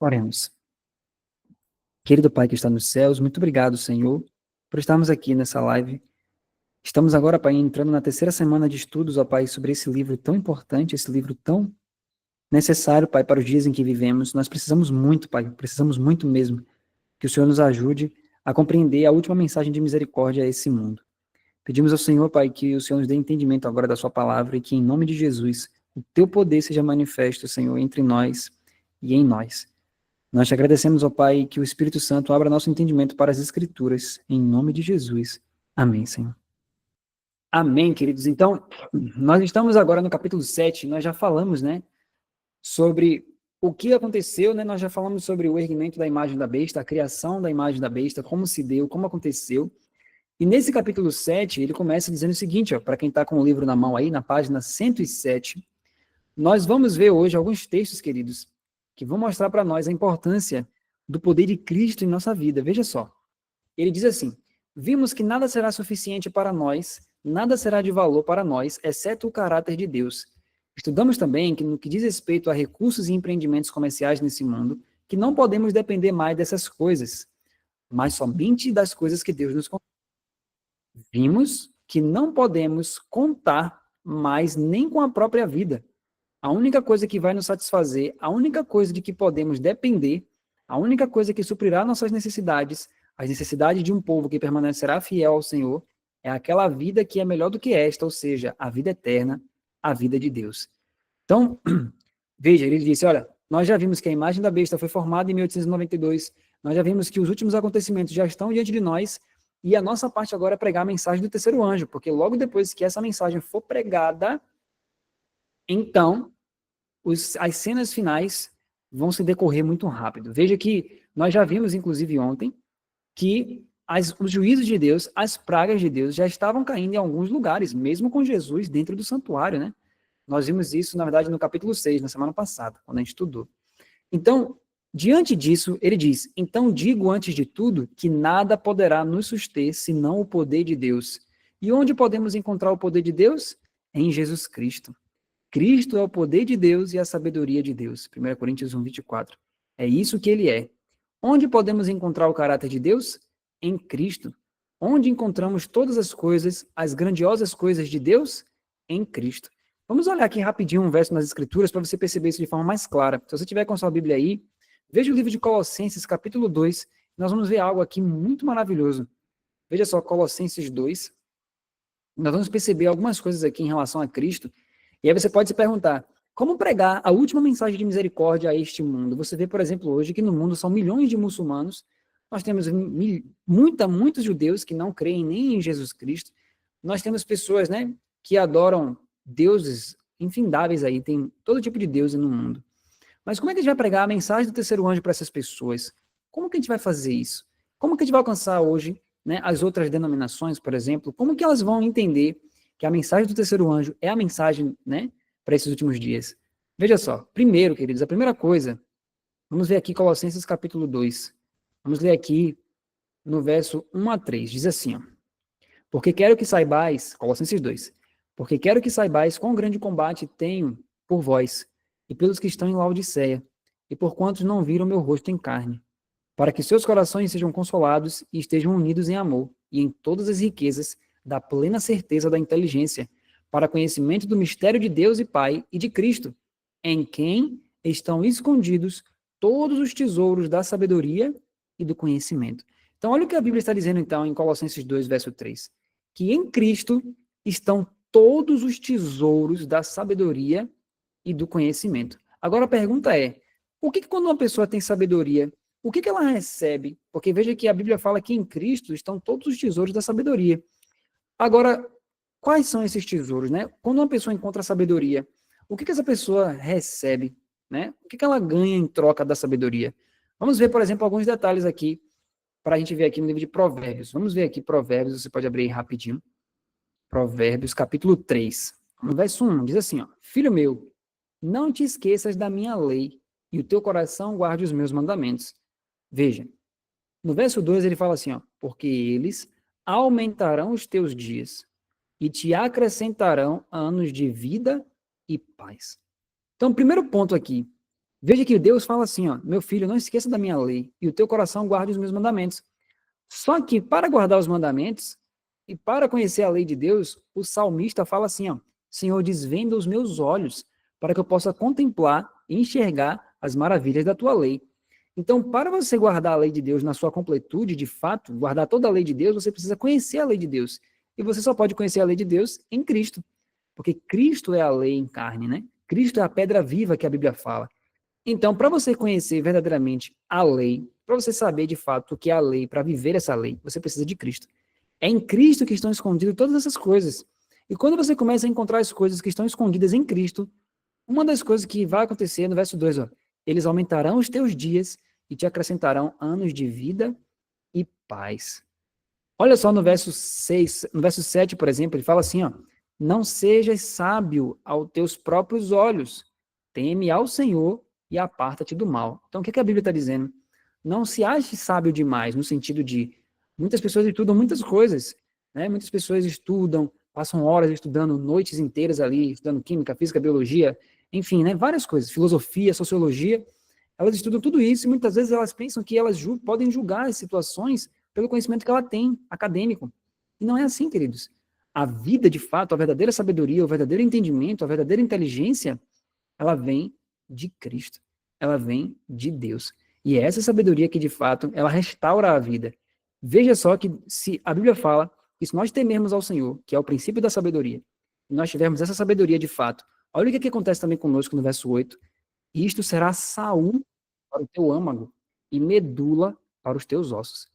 Oremos. Querido Pai que está nos céus, muito obrigado, Senhor, por estarmos aqui nessa live. Estamos agora, Pai, entrando na terceira semana de estudos, ó Pai, sobre esse livro tão importante, esse livro tão necessário, Pai, para os dias em que vivemos. Nós precisamos muito, Pai, precisamos muito mesmo que o Senhor nos ajude a compreender a última mensagem de misericórdia a esse mundo. Pedimos ao Senhor, Pai, que o Senhor nos dê entendimento agora da sua palavra e que, em nome de Jesus, o teu poder seja manifesto, Senhor, entre nós e em nós. Nós te agradecemos, ó Pai, que o Espírito Santo abra nosso entendimento para as Escrituras, em nome de Jesus. Amém, Senhor. Amém, queridos. Então, nós estamos agora no capítulo 7, nós já falamos, né, sobre o que aconteceu, né, nós já falamos sobre o erguimento da imagem da besta, a criação da imagem da besta, como se deu, como aconteceu. E nesse capítulo 7, ele começa dizendo o seguinte, ó, para quem está com o livro na mão aí, na página 107, nós vamos ver hoje alguns textos, queridos, que vão mostrar para nós a importância do poder de Cristo em nossa vida. Veja só, ele diz assim: vimos que nada será suficiente para nós, nada será de valor para nós, exceto o caráter de Deus. Estudamos também que no que diz respeito a recursos e empreendimentos comerciais nesse mundo, que não podemos depender mais dessas coisas, mas somente das coisas que Deus nos confia. Vimos que não podemos contar mais nem com a própria vida. A única coisa que vai nos satisfazer, a única coisa de que podemos depender, a única coisa que suprirá nossas necessidades, as necessidades de um povo que permanecerá fiel ao Senhor, é aquela vida que é melhor do que esta, ou seja, a vida eterna, a vida de Deus. Então, veja, ele disse, olha, nós já vimos que a imagem da besta foi formada em 1892, nós já vimos que os últimos acontecimentos já estão diante de nós, e a nossa parte agora é pregar a mensagem do terceiro anjo, porque logo depois que essa mensagem for pregada, então, as cenas finais vão se decorrer muito rápido. Veja que nós já vimos, inclusive ontem, que os juízos de Deus, as pragas de Deus já estavam caindo em alguns lugares, mesmo com Jesus dentro do santuário, né? Nós vimos isso, na verdade, no capítulo 6, na semana passada, quando a gente estudou. Então, diante disso, ele diz, então digo antes de tudo que nada poderá nos suster senão o poder de Deus. E onde podemos encontrar o poder de Deus? Em Jesus Cristo. Cristo é o poder de Deus e a sabedoria de Deus. 1 Coríntios 1, 24. É isso que ele é. Onde podemos encontrar o caráter de Deus? Em Cristo. Onde encontramos todas as coisas, as grandiosas coisas de Deus? Em Cristo. Vamos olhar aqui rapidinho um verso nas Escrituras para você perceber isso de forma mais clara. Se você tiver com a sua Bíblia aí, veja o livro de Colossenses, capítulo 2. Nós vamos ver algo aqui muito maravilhoso. Veja só, Colossenses 2. Nós vamos perceber algumas coisas aqui em relação a Cristo. E aí você pode se perguntar, como pregar a última mensagem de misericórdia a este mundo? Você vê, por exemplo, hoje que no mundo são milhões de muçulmanos, nós temos muitos judeus que não creem nem em Jesus Cristo, nós temos pessoas, né, que adoram deuses infindáveis aí, tem todo tipo de deus no mundo. Mas como é que a gente vai pregar a mensagem do terceiro anjo para essas pessoas? Como que a gente vai fazer isso? Como que a gente vai alcançar hoje, né, as outras denominações, por exemplo? Como que elas vão entender que a mensagem do terceiro anjo é a mensagem, né, para esses últimos dias? Veja só, primeiro, queridos, a primeira coisa, vamos ver aqui Colossenses capítulo 2. Vamos ler aqui no verso 1 a 3, diz assim, ó, porque quero que saibais, Colossenses 2, porque quero que saibais quão grande combate tenho por vós, e pelos que estão em Laodiceia, e por quantos não viram meu rosto em carne, para que seus corações sejam consolados e estejam unidos em amor, e em todas as riquezas da plena certeza da inteligência, para conhecimento do mistério de Deus e Pai e de Cristo, em quem estão escondidos todos os tesouros da sabedoria e do conhecimento. Então, olha o que a Bíblia está dizendo, então, em Colossenses 2, verso 3, que em Cristo estão todos os tesouros da sabedoria e do conhecimento. Agora, a pergunta é, o que quando uma pessoa tem sabedoria, o que ela recebe? Porque veja que a Bíblia fala que em Cristo estão todos os tesouros da sabedoria. Agora, quais são esses tesouros, né? Quando uma pessoa encontra sabedoria, o que essa pessoa recebe, né? O que ela ganha em troca da sabedoria? Vamos ver, por exemplo, alguns detalhes aqui, para a gente ver aqui no livro de Provérbios. Vamos ver aqui Provérbios, você pode abrir aí rapidinho. Provérbios, capítulo 3. No verso 1, diz assim, ó, filho meu, não te esqueças da minha lei, e o teu coração guarde os meus mandamentos. Veja, no verso 2 ele fala assim, ó, porque eles aumentarão os teus dias e te acrescentarão anos de vida e paz. Então, primeiro ponto aqui, Veja que Deus fala assim, ó, meu filho, não esqueça da minha lei, e o teu coração guarde os meus mandamentos. Só que para guardar os mandamentos e para conhecer a lei de Deus, o salmista fala assim, ó, Senhor, desvenda os meus olhos para que eu possa contemplar e enxergar as maravilhas da tua lei. Então, para você guardar a lei de Deus na sua completude, de fato, guardar toda a lei de Deus, você precisa conhecer a lei de Deus. E você só pode conhecer a lei de Deus em Cristo. Porque Cristo é a lei em carne, né? Cristo é a pedra viva que a Bíblia fala. Então, para você conhecer verdadeiramente a lei, para você saber de fato o que é a lei, para viver essa lei, você precisa de Cristo. É em Cristo que estão escondidas todas essas coisas. E quando você começa a encontrar as coisas que estão escondidas em Cristo, uma das coisas que vai acontecer no verso 2, ó, eles aumentarão os teus dias e te acrescentarão anos de vida e paz. Olha só no verso 6, no verso 7, por exemplo, ele fala assim, ó, não sejas sábio aos teus próprios olhos, teme ao Senhor e aparta-te do mal. Então, o que a Bíblia está dizendo? Não se ache sábio demais, no sentido de, muitas pessoas estudam muitas coisas, né? Muitas pessoas estudam, passam horas estudando, noites inteiras ali, estudando química, física, biologia, enfim, né? Várias coisas, filosofia, sociologia, elas estudam tudo isso e muitas vezes elas pensam que elas podem julgar as situações pelo conhecimento que ela tem, acadêmico. E não é assim, queridos. A vida, de fato, a verdadeira sabedoria, o verdadeiro entendimento, a verdadeira inteligência, ela vem de Cristo. Ela vem de Deus. E é essa sabedoria que, de fato, ela restaura a vida. Veja só que se a Bíblia fala que se nós temermos ao Senhor, que é o princípio da sabedoria, e nós tivermos essa sabedoria de fato, olha o que acontece também conosco no verso 8, isto será saúde para o teu âmago e medula para os teus ossos.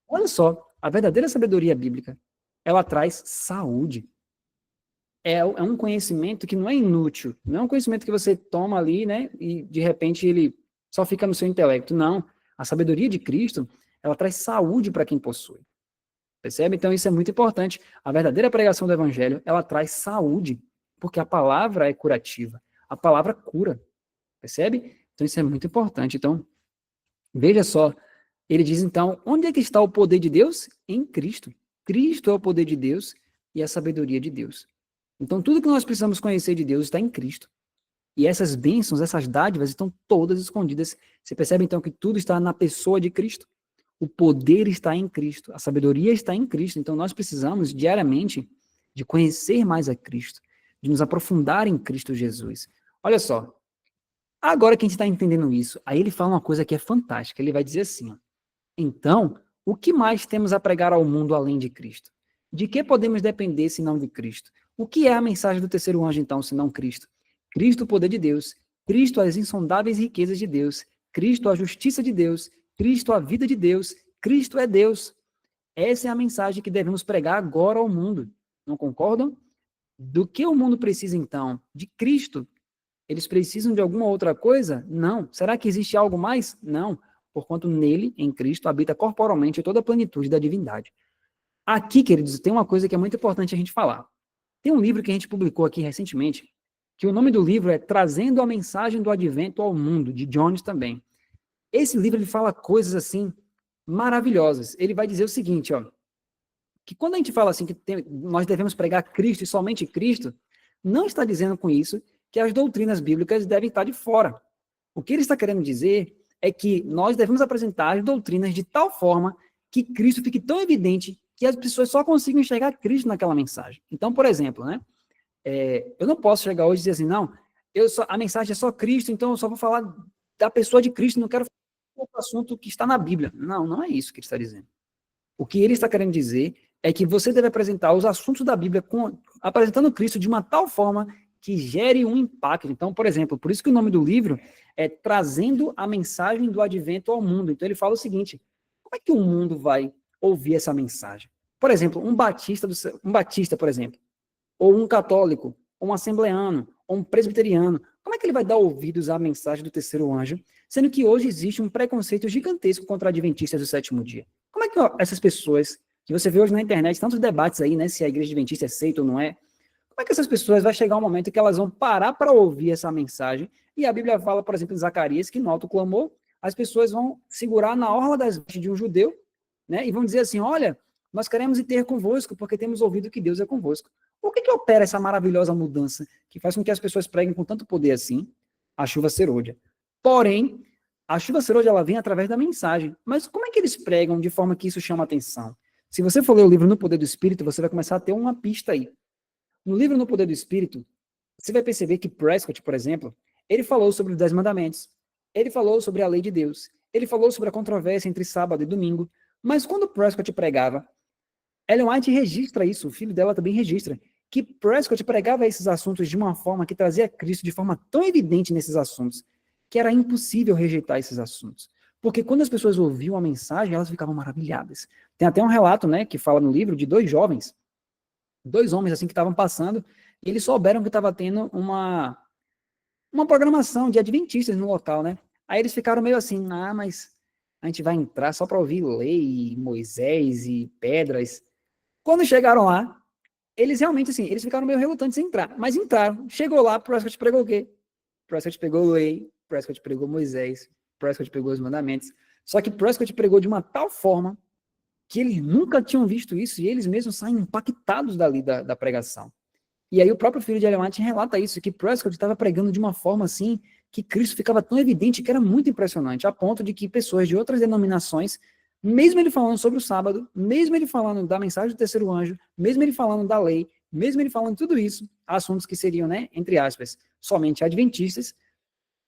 Olha só, a verdadeira sabedoria bíblica, ela traz saúde. É um conhecimento que não é inútil, não é um conhecimento que você toma ali, né, e de repente ele só fica no seu intelecto. Não, a sabedoria de Cristo, ela traz saúde para quem possui. Percebe? Então isso é muito importante. A verdadeira pregação do evangelho, ela traz saúde, porque a palavra é curativa. A palavra cura. Percebe? Então isso é muito importante. Então, veja só, ele diz então, onde é que está o poder de Deus? Em Cristo. Cristo é o poder de Deus e a sabedoria de Deus. Então tudo que nós precisamos conhecer de Deus está em Cristo. E essas bênçãos, essas dádivas estão todas escondidas. Você percebe então que tudo está na pessoa de Cristo? O poder está em Cristo, a sabedoria está em Cristo. Então nós precisamos diariamente de conhecer mais a Cristo, de nos aprofundar em Cristo Jesus. Olha só, agora que a gente está entendendo isso, aí ele fala uma coisa que é fantástica. Ele vai dizer assim, ó, então, o que mais temos a pregar ao mundo além de Cristo? De que podemos depender senão de Cristo? O que é a mensagem do terceiro anjo, então, senão Cristo? Cristo, o poder de Deus. Cristo, as insondáveis riquezas de Deus. Cristo, a justiça de Deus. Cristo, a vida de Deus. Cristo é Deus. Essa é a mensagem que devemos pregar agora ao mundo. Não concordam? Do que o mundo precisa, então? De Cristo. Eles precisam de alguma outra coisa? Não. Será que existe algo mais? Não. Porquanto nele, em Cristo, habita corporalmente toda a plenitude da divindade. Aqui, queridos, tem uma coisa que é muito importante a gente falar. Tem um livro que a gente publicou aqui recentemente, que o nome do livro é Trazendo a Mensagem do Advento ao Mundo, de Jones também. Esse livro ele fala coisas assim maravilhosas. Ele vai dizer o seguinte, ó, que quando a gente fala assim que nós devemos pregar Cristo e somente Cristo, não está dizendo com isso que as doutrinas bíblicas devem estar de fora. O que ele está querendo dizer é que nós devemos apresentar as doutrinas de tal forma que Cristo fique tão evidente que as pessoas só consigam enxergar Cristo naquela mensagem. Então, por exemplo, né, eu não posso chegar hoje e dizer assim, não, a mensagem é só Cristo, então eu só vou falar da pessoa de Cristo, não quero falar outro assunto que está na Bíblia. Não, não é isso que ele está dizendo. O que ele está querendo dizer é que você deve apresentar os assuntos da Bíblia apresentando Cristo de uma tal forma que gere um impacto. Então, por exemplo, por isso que o nome do livro é Trazendo a Mensagem do Advento ao Mundo. Então ele fala o seguinte, como é que o mundo vai ouvir essa mensagem? Por exemplo, um batista, por exemplo, ou um católico, ou um assembleano, ou um presbiteriano, como é que ele vai dar ouvidos à mensagem do terceiro anjo, sendo que hoje existe um preconceito gigantesco contra adventistas do sétimo dia? Como é que essas pessoas, que você vê hoje na internet, tantos debates aí, né, se a igreja adventista é aceita ou não é, como é que essas pessoas vai chegar um momento que elas vão parar para ouvir essa mensagem? E a Bíblia fala, por exemplo, em Zacarias, que no alto clamor, as pessoas vão segurar na orla das vestes de um judeu, né, e vão dizer assim, olha, nós queremos ir ter convosco, porque temos ouvido que Deus é convosco. Por que opera essa maravilhosa mudança que faz com que as pessoas preguem com tanto poder assim a chuva serôdia? Porém, a chuva serôdia, ela vem através da mensagem. Mas como é que eles pregam de forma que isso chama atenção? Se você for ler o livro No Poder do Espírito, você vai começar a ter uma pista aí. No livro No Poder do Espírito, você vai perceber que Prescott, por exemplo, ele falou sobre os 10 mandamentos, ele falou sobre a lei de Deus, ele falou sobre a controvérsia entre sábado e domingo, mas quando Prescott pregava, Ellen White registra isso, o filho dela também registra, que Prescott pregava esses assuntos de uma forma que trazia Cristo de forma tão evidente nesses assuntos, que era impossível rejeitar esses assuntos. Porque quando as pessoas ouviam a mensagem, elas ficavam maravilhadas. Tem até um relato, né, que fala no livro de dois homens assim que estavam passando, e eles souberam que estava tendo uma programação de adventistas no local, né? Aí eles ficaram meio assim, mas a gente vai entrar só para ouvir lei, Moisés e pedras. Quando chegaram lá, eles realmente, assim, eles ficaram meio relutantes em entrar, mas entraram. Chegou lá, Prescott pregou o quê? Prescott pregou lei, Prescott pregou Moisés, Prescott pregou os mandamentos. Só que Prescott pregou de uma tal forma que eles nunca tinham visto isso e eles mesmos saem impactados dali da pregação. E aí o próprio filho de Ellen White relata isso, que Prescott estava pregando de uma forma assim, que Cristo ficava tão evidente que era muito impressionante, a ponto de que pessoas de outras denominações, mesmo ele falando sobre o sábado, mesmo ele falando da mensagem do terceiro anjo, mesmo ele falando da lei, mesmo ele falando tudo isso, assuntos que seriam, né, entre aspas, somente adventistas,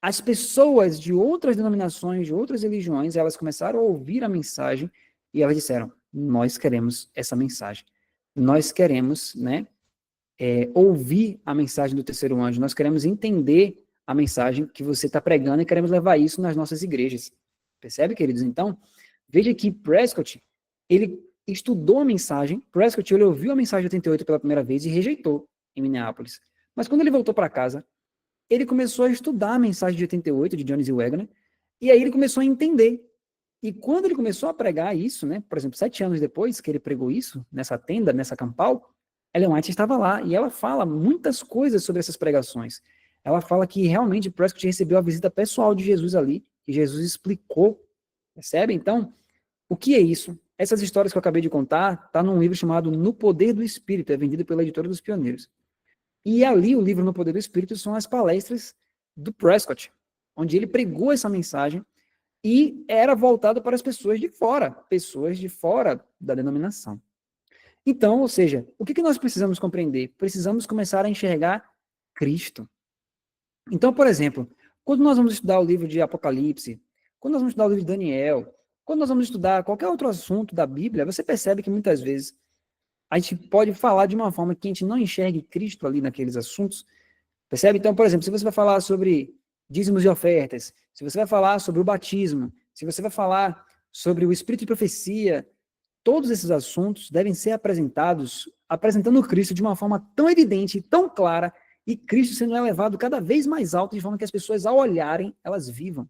as pessoas de outras denominações, de outras religiões, elas começaram a ouvir a mensagem e elas disseram, nós queremos essa mensagem. Nós queremos, né, ouvir a mensagem do terceiro anjo, nós queremos entender a mensagem que você está pregando e queremos levar isso nas nossas igrejas. Percebe, queridos? Então, veja que Prescott, ele estudou a mensagem, Prescott, ele ouviu a mensagem de 88 pela primeira vez e rejeitou em Minneapolis. Mas quando ele voltou para casa, ele começou a estudar a mensagem de 88 de Jones e Wagner, e aí ele começou a entender. E quando ele começou a pregar isso, né, por exemplo, 7 anos depois que ele pregou isso, nessa tenda, nessa campal, Ellen White estava lá, e ela fala muitas coisas sobre essas pregações. Ela fala que realmente Prescott recebeu a visita pessoal de Jesus ali, que Jesus explicou, percebe? Então, o que é isso? Essas histórias que eu acabei de contar, tá num livro chamado No Poder do Espírito, é vendido pela Editora dos Pioneiros. E ali, o livro No Poder do Espírito são as palestras do Prescott, onde ele pregou essa mensagem e era voltado para as pessoas de fora da denominação. Então, ou seja, o que nós precisamos compreender? Precisamos começar a enxergar Cristo. Então, por exemplo, quando nós vamos estudar o livro de Apocalipse, quando nós vamos estudar o livro de Daniel, quando nós vamos estudar qualquer outro assunto da Bíblia, você percebe que muitas vezes a gente pode falar de uma forma que a gente não enxergue Cristo ali naqueles assuntos, percebe? Então, por exemplo, se você vai falar sobre dízimos e ofertas, se você vai falar sobre o batismo, se você vai falar sobre o espírito de profecia, todos esses assuntos devem ser apresentados, apresentando Cristo de uma forma tão evidente, tão clara, e Cristo sendo elevado cada vez mais alto, de forma que as pessoas, ao olharem, elas vivam.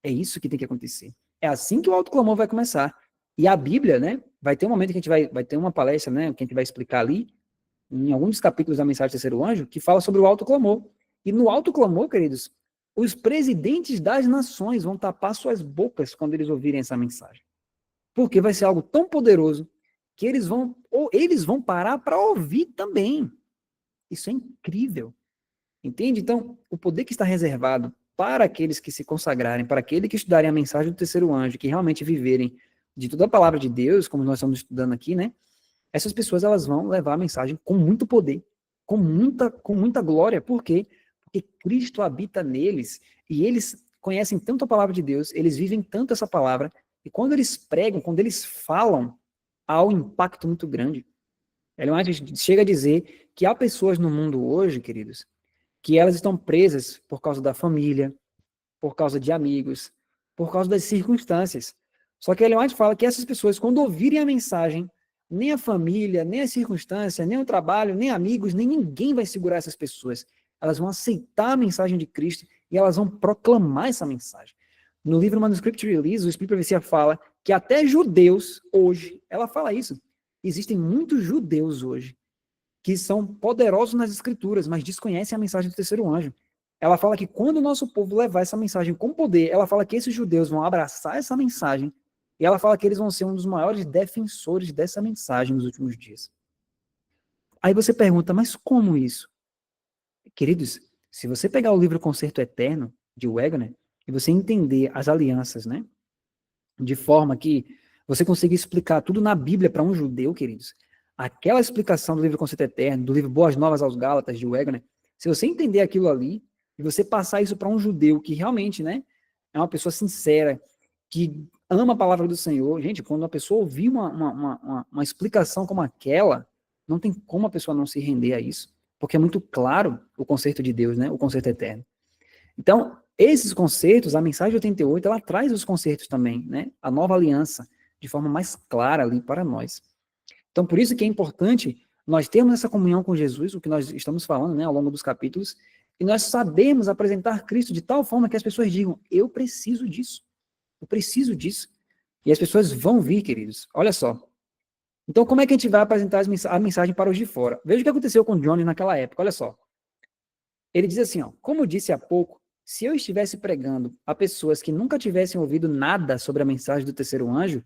É isso que tem que acontecer. É assim que o autoclamor vai começar. E a Bíblia, né, vai ter um momento que a gente vai ter uma palestra, né, que a gente vai explicar ali, em alguns dos capítulos da mensagem do terceiro anjo, que fala sobre o autoclamor. E no autoclamor, queridos, os presidentes das nações vão tapar suas bocas quando eles ouvirem essa mensagem. Porque vai ser algo tão poderoso que eles vão parar para ouvir também. Isso é incrível. Entende? Então, o poder que está reservado para aqueles que se consagrarem, para aqueles que estudarem a mensagem do terceiro anjo, que realmente viverem de toda a palavra de Deus, como nós estamos estudando aqui, né? Essas pessoas, elas vão levar a mensagem com muito poder, com muita glória. Por quê? Porque Cristo habita neles e eles conhecem tanto a palavra de Deus, eles vivem tanto essa palavra, e quando eles pregam, quando eles falam, há um impacto muito grande. Ellen White chega a dizer que há pessoas no mundo hoje, queridos, que elas estão presas por causa da família, por causa de amigos, por causa das circunstâncias. Só que Ellen White fala que essas pessoas, quando ouvirem a mensagem, nem a família, nem as circunstâncias, nem o trabalho, nem amigos, nem ninguém vai segurar essas pessoas. Elas vão aceitar a mensagem de Cristo e elas vão proclamar essa mensagem. No livro Manuscript Release, o Espírito de Profecia fala que até judeus hoje, ela fala isso, existem muitos judeus hoje que são poderosos nas escrituras, mas desconhecem a mensagem do terceiro anjo. Ela fala que quando o nosso povo levar essa mensagem com poder, ela fala que esses judeus vão abraçar essa mensagem, e ela fala que eles vão ser um dos maiores defensores dessa mensagem nos últimos dias. Aí você pergunta, mas como isso? Queridos, se você pegar o livro Concerto Eterno, de Wegener, e você entender as alianças, né? De forma que você consiga explicar tudo na Bíblia para um judeu, queridos. Aquela explicação do livro Conceito Eterno, do livro Boas Novas aos Gálatas, de Wegener, se você entender aquilo ali, e você passar isso para um judeu que realmente, né, é uma pessoa sincera, que ama a palavra do Senhor, gente, quando uma pessoa ouvir uma explicação como aquela, não tem como a pessoa não se render a isso, porque é muito claro o conceito de Deus, né, o conceito eterno. Então, esses conceitos, a mensagem de 88, ela traz os conceitos também, né? A nova aliança, de forma mais clara ali para nós. Então, por isso que é importante nós termos essa comunhão com Jesus, o que nós estamos falando, né, ao longo dos capítulos, e nós sabemos apresentar Cristo de tal forma que as pessoas digam, eu preciso disso, eu preciso disso. E as pessoas vão vir, queridos. Olha só. Então, como é que a gente vai apresentar a mensagem para os de fora? Veja o que aconteceu com Johnny naquela época, olha só. Ele diz assim, ó, como disse há pouco, se eu estivesse pregando a pessoas que nunca tivessem ouvido nada sobre a mensagem do terceiro anjo,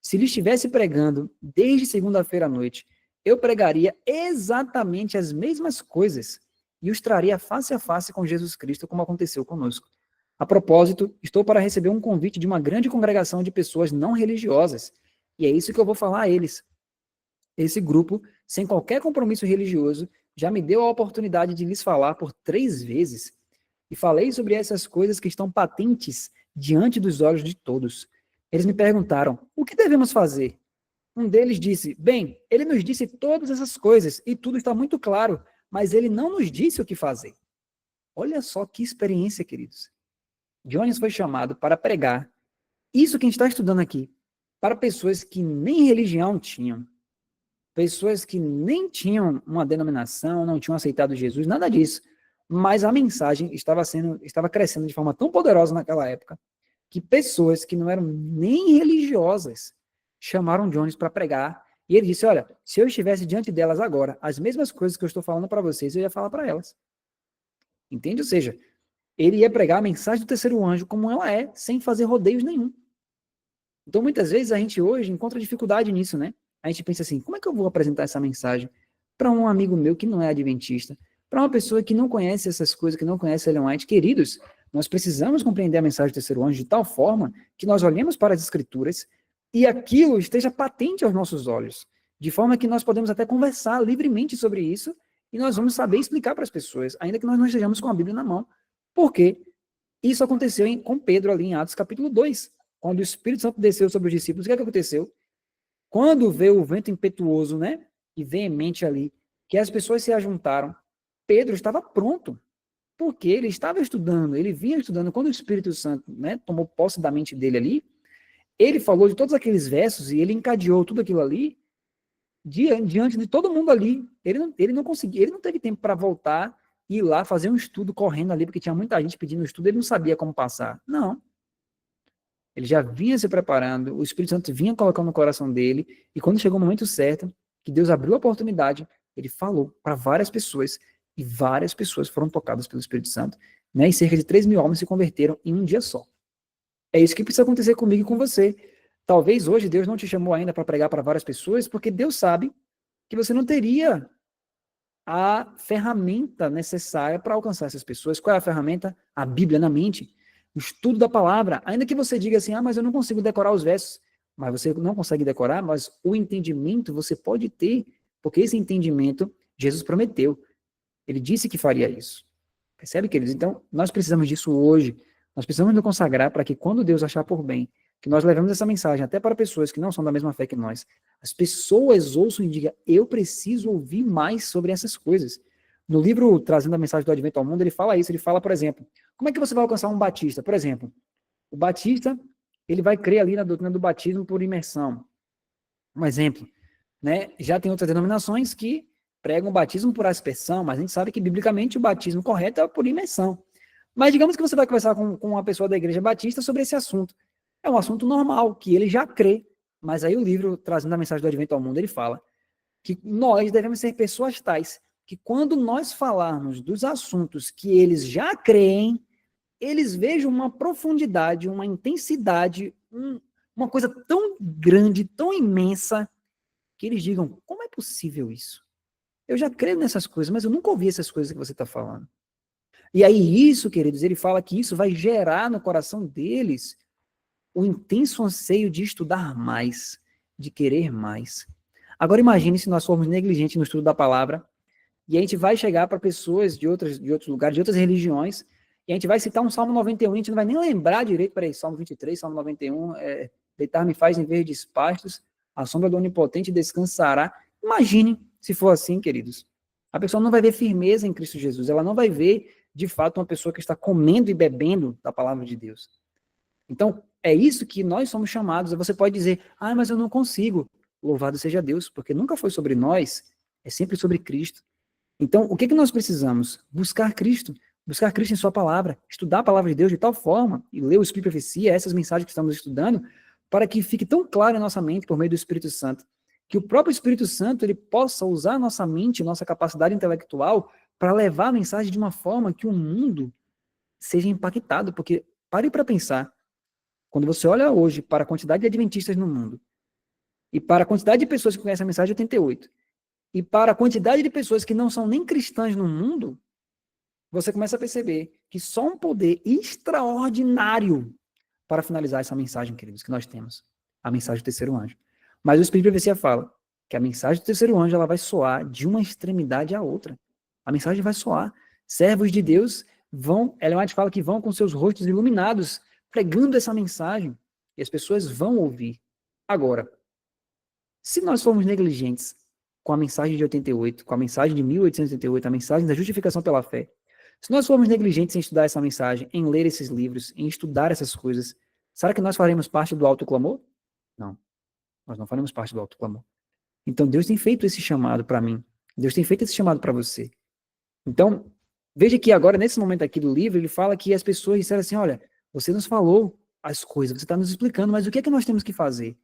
se ele estivesse pregando desde segunda-feira à noite, eu pregaria exatamente as mesmas coisas e os traria face a face com Jesus Cristo, como aconteceu conosco. A propósito, estou para receber um convite de uma grande congregação de pessoas não religiosas, e é isso que eu vou falar a eles. Esse grupo, sem qualquer compromisso religioso, já me deu a oportunidade de lhes falar por 3 vezes. E falei sobre essas coisas que estão patentes diante dos olhos de todos. Eles me perguntaram, o que devemos fazer? Um deles disse, bem, ele nos disse todas essas coisas e tudo está muito claro, mas ele não nos disse o que fazer. Olha só que experiência, queridos. Jones foi chamado para pregar isso que a gente está estudando aqui, para pessoas que nem religião tinham, pessoas que nem tinham uma denominação, não tinham aceitado Jesus, nada disso. Mas a mensagem estava crescendo de forma tão poderosa naquela época, que pessoas que não eram nem religiosas chamaram Jones para pregar, e ele disse, olha, se eu estivesse diante delas agora, as mesmas coisas que eu estou falando para vocês, eu ia falar para elas. Entende? Ou seja, ele ia pregar a mensagem do terceiro anjo como ela é, sem fazer rodeios nenhum. Então, muitas vezes, a gente hoje encontra dificuldade nisso, né? A gente pensa assim, como é que eu vou apresentar essa mensagem para um amigo meu que não é adventista, para uma pessoa que não conhece essas coisas, que não conhece Ellen White? Queridos, nós precisamos compreender a mensagem do terceiro anjo de tal forma que nós olhemos para as escrituras e aquilo esteja patente aos nossos olhos, de forma que nós podemos até conversar livremente sobre isso e nós vamos saber explicar para as pessoas, ainda que nós não estejamos com a Bíblia na mão. Por quê? Isso aconteceu com Pedro ali em Atos capítulo 2, quando o Espírito Santo desceu sobre os discípulos. O que é que aconteceu? Quando veio o vento impetuoso, né, e veemente ali, que as pessoas se ajuntaram, Pedro estava pronto, porque ele estava estudando, ele vinha estudando. Quando o Espírito Santo, né, tomou posse da mente dele ali, ele falou de todos aqueles versos e ele encadeou tudo aquilo ali diante de todo mundo ali. Ele não conseguia, ele não teve tempo para voltar e ir lá fazer um estudo correndo ali, porque tinha muita gente pedindo estudo, ele não sabia como passar. Não. Ele já vinha se preparando, o Espírito Santo vinha colocando no coração dele, e quando chegou o momento certo, que Deus abriu a oportunidade, ele falou para várias pessoas, e várias pessoas foram tocadas pelo Espírito Santo, né? E cerca de 3.000 homens se converteram em um dia só. É isso que precisa acontecer comigo e com você. Talvez hoje Deus não te chamou ainda para pregar para várias pessoas, porque Deus sabe que você não teria a ferramenta necessária para alcançar essas pessoas. Qual é a ferramenta? A Bíblia na mente, o estudo da palavra. Ainda que você diga assim, mas eu não consigo decorar os versos. Mas você não consegue decorar, mas o entendimento você pode ter, porque esse entendimento Jesus prometeu. Ele disse que faria isso. Percebe, queridos? Então, nós precisamos disso hoje. Nós precisamos nos consagrar para que quando Deus achar por bem, que nós levemos essa mensagem até para pessoas que não são da mesma fé que nós, as pessoas ouçam e digam, eu preciso ouvir mais sobre essas coisas. No livro Trazendo a Mensagem do Advento ao Mundo, ele fala isso, ele fala, por exemplo, como é que você vai alcançar um batista? Por exemplo, o batista, ele vai crer ali na doutrina do batismo por imersão. Um exemplo, né? Já tem outras denominações que pregam o batismo por aspersão, mas a gente sabe que, biblicamente, o batismo correto é por imersão. Mas digamos que você vai conversar com uma pessoa da igreja batista sobre esse assunto. É um assunto normal, que ele já crê. Mas aí o livro, Trazendo a Mensagem do Advento ao Mundo, ele fala que nós devemos ser pessoas tais que quando nós falarmos dos assuntos que eles já creem, eles vejam uma profundidade, uma intensidade, uma coisa tão grande, tão imensa, que eles digam, como é possível isso? Eu já creio nessas coisas, mas eu nunca ouvi essas coisas que você está falando. E aí isso, queridos, ele fala que isso vai gerar no coração deles o intenso anseio de estudar mais, de querer mais. Agora imagine se nós formos negligentes no estudo da palavra, e a gente vai chegar para pessoas de outros lugares, de outras religiões, e a gente vai citar um Salmo 91, a gente não vai nem lembrar direito, peraí, Salmo 23, Salmo 91, deitar-me faz em verdes pastos, a sombra do Onipotente descansará. Imagine se for assim, queridos. A pessoa não vai ver firmeza em Cristo Jesus, ela não vai ver, de fato, uma pessoa que está comendo e bebendo da palavra de Deus. Então, é isso que nós somos chamados. Você pode dizer, mas eu não consigo. Louvado seja Deus, porque nunca foi sobre nós, é sempre sobre Cristo. Então, o que nós precisamos? Buscar Cristo em sua palavra, estudar a palavra de Deus de tal forma, e ler o Espírito e Profecia, essas mensagens que estamos estudando, para que fique tão claro em nossa mente, por meio do Espírito Santo, que o próprio Espírito Santo ele possa usar a nossa mente, nossa capacidade intelectual, para levar a mensagem de uma forma que o mundo seja impactado, porque pare para pensar, quando você olha hoje para a quantidade de adventistas no mundo, e para a quantidade de pessoas que conhecem a mensagem de 88, e para a quantidade de pessoas que não são nem cristãs no mundo, você começa a perceber que só um poder extraordinário para finalizar essa mensagem, queridos, que nós temos. A mensagem do terceiro anjo. Mas o Espírito de Profecia fala que a mensagem do terceiro anjo ela vai soar de uma extremidade à outra. A mensagem vai soar. Servos de Deus vão, Ellen White fala que vão com seus rostos iluminados, pregando essa mensagem. E as pessoas vão ouvir. Agora, se nós formos negligentes com a mensagem de 88, com a mensagem de 1888, a mensagem da justificação pela fé, se nós formos negligentes em estudar essa mensagem, em ler esses livros, em estudar essas coisas, será que nós faremos parte do autoclamor? Não, nós não faremos parte do autoclamor. Então Deus tem feito esse chamado para mim. Deus tem feito esse chamado para você. Então, veja que agora, nesse momento aqui do livro, ele fala que as pessoas disseram assim, olha, você nos falou as coisas, você está nos explicando, mas o que é que nós temos que fazer?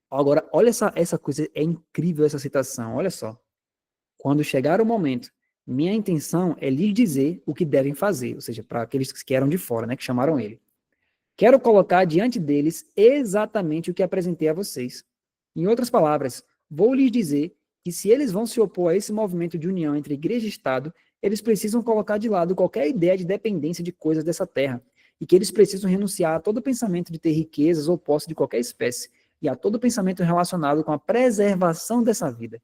Agora, olha essa coisa, é incrível essa citação, olha só. Quando chegar o momento, minha intenção é lhes dizer o que devem fazer, ou seja, para aqueles que eram de fora, né, que chamaram ele. Quero colocar diante deles exatamente o que apresentei a vocês. Em outras palavras, vou lhes dizer que se eles vão se opor a esse movimento de união entre igreja e Estado, eles precisam colocar de lado qualquer ideia de dependência de coisas dessa terra, e que eles precisam renunciar a todo pensamento de ter riquezas ou posse de qualquer espécie, e a todo pensamento relacionado com a preservação dessa vida.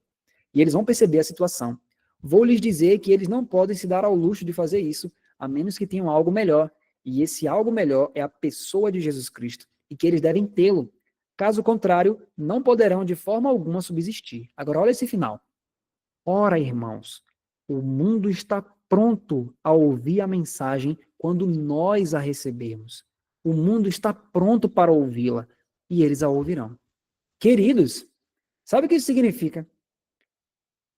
E eles vão perceber a situação. Vou lhes dizer que eles não podem se dar ao luxo de fazer isso, a menos que tenham algo melhor. E esse algo melhor é a pessoa de Jesus Cristo, e que eles devem tê-lo. Caso contrário, não poderão de forma alguma subsistir. Agora, olha esse final. Ora, irmãos, o mundo está pronto a ouvir a mensagem quando nós a recebermos. O mundo está pronto para ouvi-la, e eles a ouvirão. Queridos, sabe o que isso significa?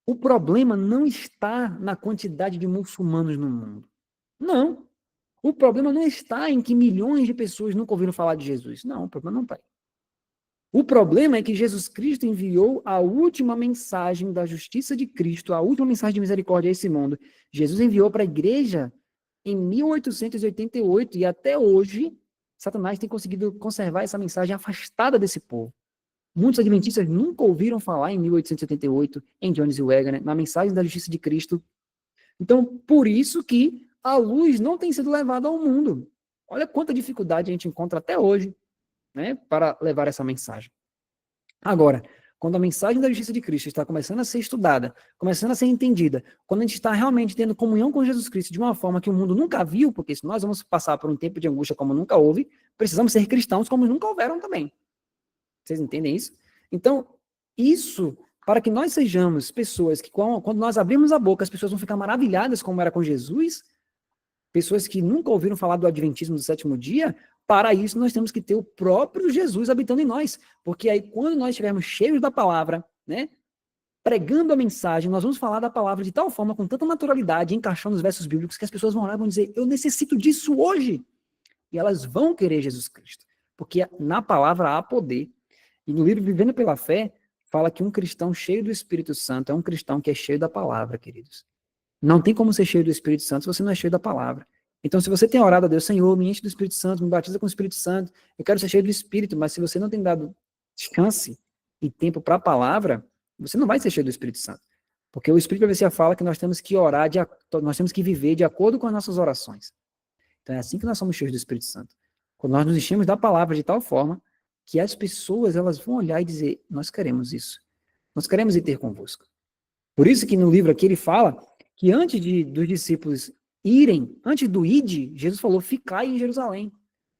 O problema não está na quantidade de muçulmanos no mundo. Não. O problema não está em que milhões de pessoas nunca ouviram falar de Jesus. Não, o problema não está aí. O problema é que Jesus Cristo enviou a última mensagem da justiça de Cristo, a última mensagem de misericórdia a esse mundo. Jesus enviou para a igreja em 1888 e até hoje, Satanás tem conseguido conservar essa mensagem afastada desse povo. Muitos adventistas nunca ouviram falar em 1888, em Jones e Wagner, na mensagem da justiça de Cristo. Então, por isso que a luz não tem sido levada ao mundo. Olha quanta dificuldade a gente encontra até hoje, né, para levar essa mensagem. Agora, quando a mensagem da justiça de Cristo está começando a ser estudada, começando a ser entendida, quando a gente está realmente tendo comunhão com Jesus Cristo de uma forma que o mundo nunca viu, porque se nós vamos passar por um tempo de angústia como nunca houve, precisamos ser cristãos como nunca houveram também. Vocês entendem isso? Então, isso, para que nós sejamos pessoas que, quando nós abrimos a boca, as pessoas vão ficar maravilhadas como era com Jesus, pessoas que nunca ouviram falar do adventismo do sétimo dia, para isso nós temos que ter o próprio Jesus habitando em nós. Porque aí, quando nós estivermos cheios da palavra, né, pregando a mensagem, nós vamos falar da palavra de tal forma, com tanta naturalidade, encaixando os versos bíblicos, que as pessoas vão olhar e vão dizer, eu necessito disso hoje. E elas vão querer Jesus Cristo. Porque na palavra há poder. E no livro Vivendo pela Fé, fala que um cristão cheio do Espírito Santo é um cristão que é cheio da palavra, queridos. Não tem como ser cheio do Espírito Santo se você não é cheio da palavra. Então, se você tem orado a Deus, Senhor, me enche do Espírito Santo, me batiza com o Espírito Santo, eu quero ser cheio do Espírito, mas se você não tem dado chance e tempo para a palavra, você não vai ser cheio do Espírito Santo. Porque o Espírito de Profecia fala que nós temos que orar, nós temos que viver de acordo com as nossas orações. Então é assim que nós somos cheios do Espírito Santo. Quando nós nos enchemos da palavra de tal forma que as pessoas elas vão olhar e dizer, nós queremos isso. Nós queremos ir ter convosco. Por isso que no livro aqui ele fala que antes dos discípulos irem, antes do ide, Jesus falou, ficai em Jerusalém,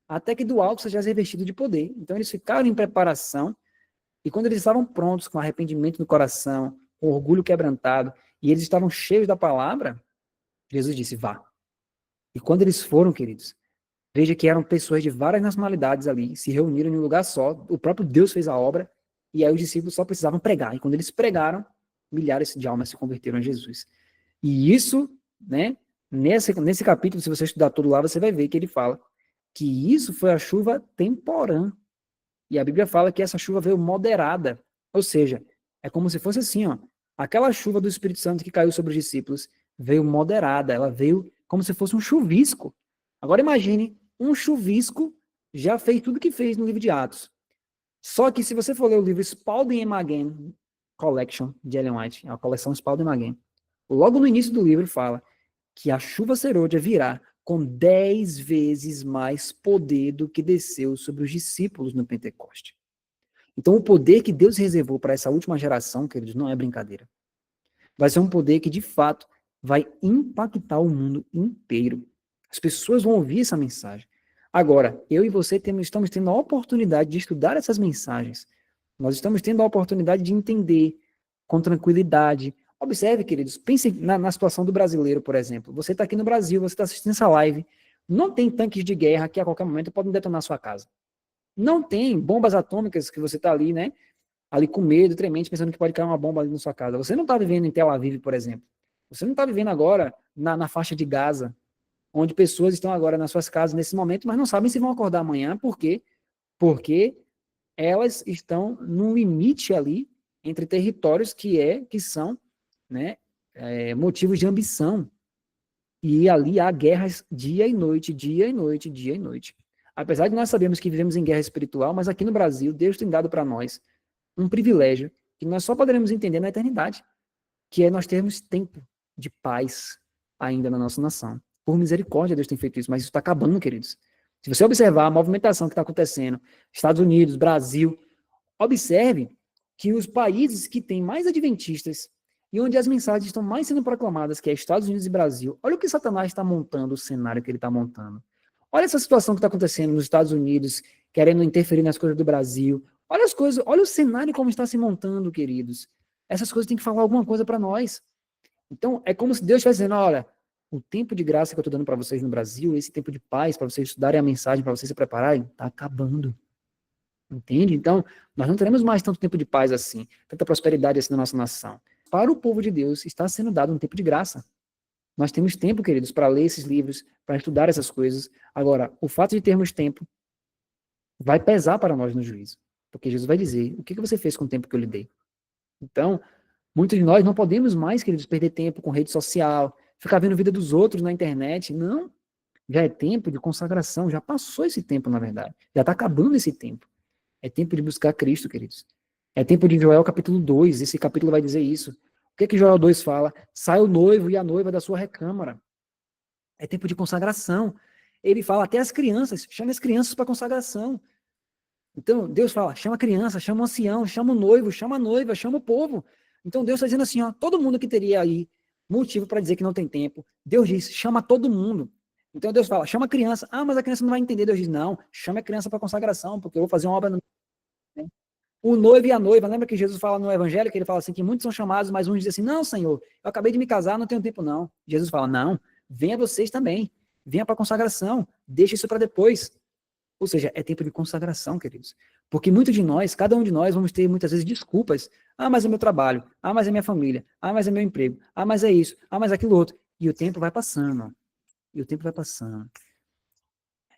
até que do alto seja revestido de poder. Então eles ficaram em preparação, e quando eles estavam prontos, com arrependimento no coração, com orgulho quebrantado, e eles estavam cheios da palavra, Jesus disse, vá. E quando eles foram, queridos, veja que eram pessoas de várias nacionalidades ali, se reuniram em um lugar só, o próprio Deus fez a obra, e aí os discípulos só precisavam pregar. E quando eles pregaram, milhares de almas se converteram a Jesus. E isso, né, nesse capítulo, se você estudar todo lá, você vai ver que ele fala que isso foi a chuva temporã. E a Bíblia fala que essa chuva veio moderada. Ou seja, é como se fosse assim, ó, aquela chuva do Espírito Santo que caiu sobre os discípulos veio moderada, ela veio como se fosse um chuvisco. Agora imagine, um chuvisco já fez tudo que fez no livro de Atos. Só que se você for ler o livro Spalding and Magen Collection, de Ellen White, é a coleção Spalding and Magen, logo no início do livro fala que a chuva serôdia virá com 10 vezes mais poder do que desceu sobre os discípulos no Pentecoste. Então o poder que Deus reservou para essa última geração, queridos, não é brincadeira. Vai ser um poder que, de fato, vai impactar o mundo inteiro. As pessoas vão ouvir essa mensagem. Agora, eu e você estamos tendo a oportunidade de estudar essas mensagens. Nós estamos tendo a oportunidade de entender com tranquilidade. Observe, queridos, pense na situação do brasileiro, por exemplo. Você está aqui no Brasil, você está assistindo essa live, não tem tanques de guerra que a qualquer momento podem detonar sua casa. Não tem bombas atômicas que você está ali, né? Ali com medo, tremente, pensando que pode cair uma bomba ali na sua casa. Você não está vivendo em Tel Aviv, por exemplo. Você não está vivendo agora na faixa de Gaza, onde pessoas estão agora nas suas casas nesse momento, mas não sabem se vão acordar amanhã. Por quê? Porque elas estão num limite ali entre territórios que são, né, motivos de ambição. E ali há guerras dia e noite, dia e noite, dia e noite. Apesar de nós sabermos que vivemos em guerra espiritual, mas aqui no Brasil, Deus tem dado para nós um privilégio que nós só poderemos entender na eternidade, que é nós termos tempo de paz ainda na nossa nação. Por misericórdia, Deus tem feito isso, mas isso está acabando, queridos. Se você observar a movimentação que está acontecendo, Estados Unidos, Brasil, observe que os países que têm mais adventistas e onde as mensagens estão mais sendo proclamadas, que é Estados Unidos e Brasil, olha o que Satanás está montando, o cenário que ele está montando. Olha essa situação que está acontecendo nos Estados Unidos, querendo interferir nas coisas do Brasil. Olha as coisas, olha o cenário como está se montando, queridos. Essas coisas têm que falar alguma coisa para nós. Então, é como se Deus estivesse dizendo, olha, o tempo de graça que eu estou dando para vocês no Brasil, esse tempo de paz, para vocês estudarem a mensagem, para vocês se prepararem, está acabando. Entende? Então, nós não teremos mais tanto tempo de paz assim, tanta prosperidade assim na nossa nação. Para o povo de Deus, está sendo dado um tempo de graça. Nós temos tempo, queridos, para ler esses livros, para estudar essas coisas. Agora, o fato de termos tempo vai pesar para nós no juízo. Porque Jesus vai dizer, o que você fez com o tempo que eu lhe dei? Então, muitos de nós não podemos mais, queridos, perder tempo com rede social, ficar vendo a vida dos outros na internet. Não. Já é tempo de consagração, já passou esse tempo, na verdade. Já está acabando esse tempo. É tempo de buscar Cristo, queridos. É tempo de Joel capítulo 2, esse capítulo vai dizer isso. O que Joel 2 fala? Sai o noivo e a noiva da sua recâmara. É tempo de consagração. Ele fala até as crianças, chama as crianças para consagração. Então, Deus fala, chama a criança, chama o ancião, chama o noivo, chama a noiva, chama o povo. Então, Deus está dizendo assim, ó, todo mundo que teria aí motivo para dizer que não tem tempo, Deus diz, chama todo mundo. Então, Deus fala, chama a criança. Ah, mas a criança não vai entender. Deus diz, não, chama a criança para consagração, porque eu vou fazer uma obra no... O noivo e a noiva, lembra que Jesus fala no evangelho, que ele fala assim, que muitos são chamados, mas uns dizem assim, não, Senhor, eu acabei de me casar, não tenho tempo não. Jesus fala, não, venha vocês também, venha para a consagração, deixa isso para depois. Ou seja, é tempo de consagração, queridos. Porque muitos de nós, cada um de nós, vamos ter muitas vezes desculpas. Ah, mas é meu trabalho. Ah, mas é minha família. Ah, mas é meu emprego. Ah, mas é isso. Ah, mas é aquilo outro. E o tempo vai passando. E o tempo vai passando.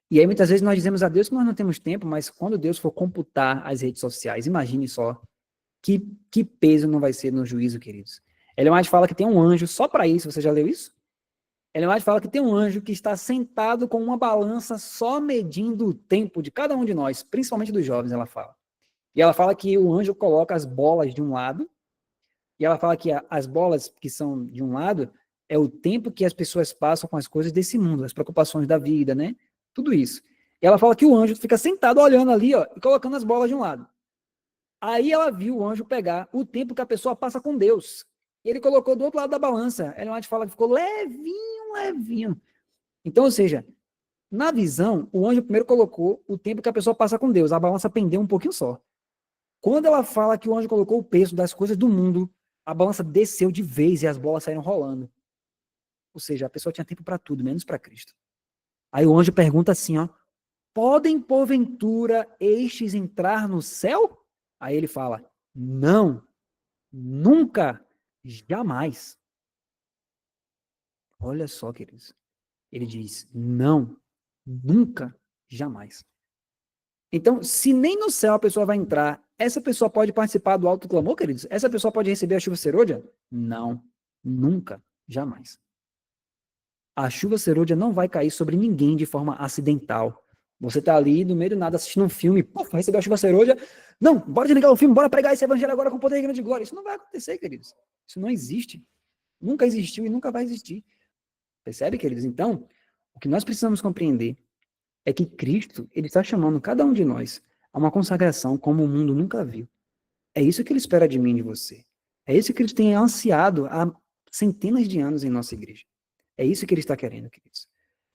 E aí muitas vezes nós dizemos a Deus que nós não temos tempo, mas quando Deus for computar as redes sociais, imagine só que peso não vai ser no juízo, queridos. Ellen White fala que tem um anjo só para isso. Você já leu isso? Ellen White fala que tem um anjo que está sentado com uma balança só medindo o tempo de cada um de nós, principalmente dos jovens, ela fala. E ela fala que o anjo coloca as bolas de um lado E ela fala que as bolas que são de um lado é o tempo que as pessoas passam com as coisas desse mundo, as preocupações da vida, né? Tudo isso. E ela fala que o anjo fica sentado olhando ali, ó, e colocando as bolas de um lado. Aí ela viu o anjo pegar o tempo que a pessoa passa com Deus. E ele colocou do outro lado da balança. Ellen White fala que ficou levinho, levinho. Então, ou seja, na visão, o anjo primeiro colocou o tempo que a pessoa passa com Deus. A balança pendeu um pouquinho só. Quando ela fala que o anjo colocou o peso das coisas do mundo, a balança desceu de vez e as bolas saíram rolando. Ou seja, a pessoa tinha tempo para tudo, menos para Cristo. Aí o anjo pergunta assim, ó, podem porventura estes entrar no céu? Aí ele fala, não, nunca, jamais. Olha só, queridos. Ele diz, não, nunca, jamais. Então, se nem no céu a pessoa vai entrar, essa pessoa pode participar do alto clamor, queridos? Essa pessoa pode receber a chuva serôdia? Não, nunca, jamais. A chuva serôdia não vai cair sobre ninguém de forma acidental. Você tá ali no meio do nada assistindo um filme, puf, recebeu a chuva serôdia. Não, bora desligar o filme, bora pregar esse evangelho agora com poder e grande glória. Isso não vai acontecer, queridos. Isso não existe. Nunca existiu e nunca vai existir. Percebe, queridos? Então, o que nós precisamos compreender é que Cristo, ele está chamando cada um de nós a uma consagração como o mundo nunca viu. É isso que ele espera de mim e de você. É isso que ele tem ansiado há centenas de anos em nossa igreja. É isso que ele está querendo, queridos.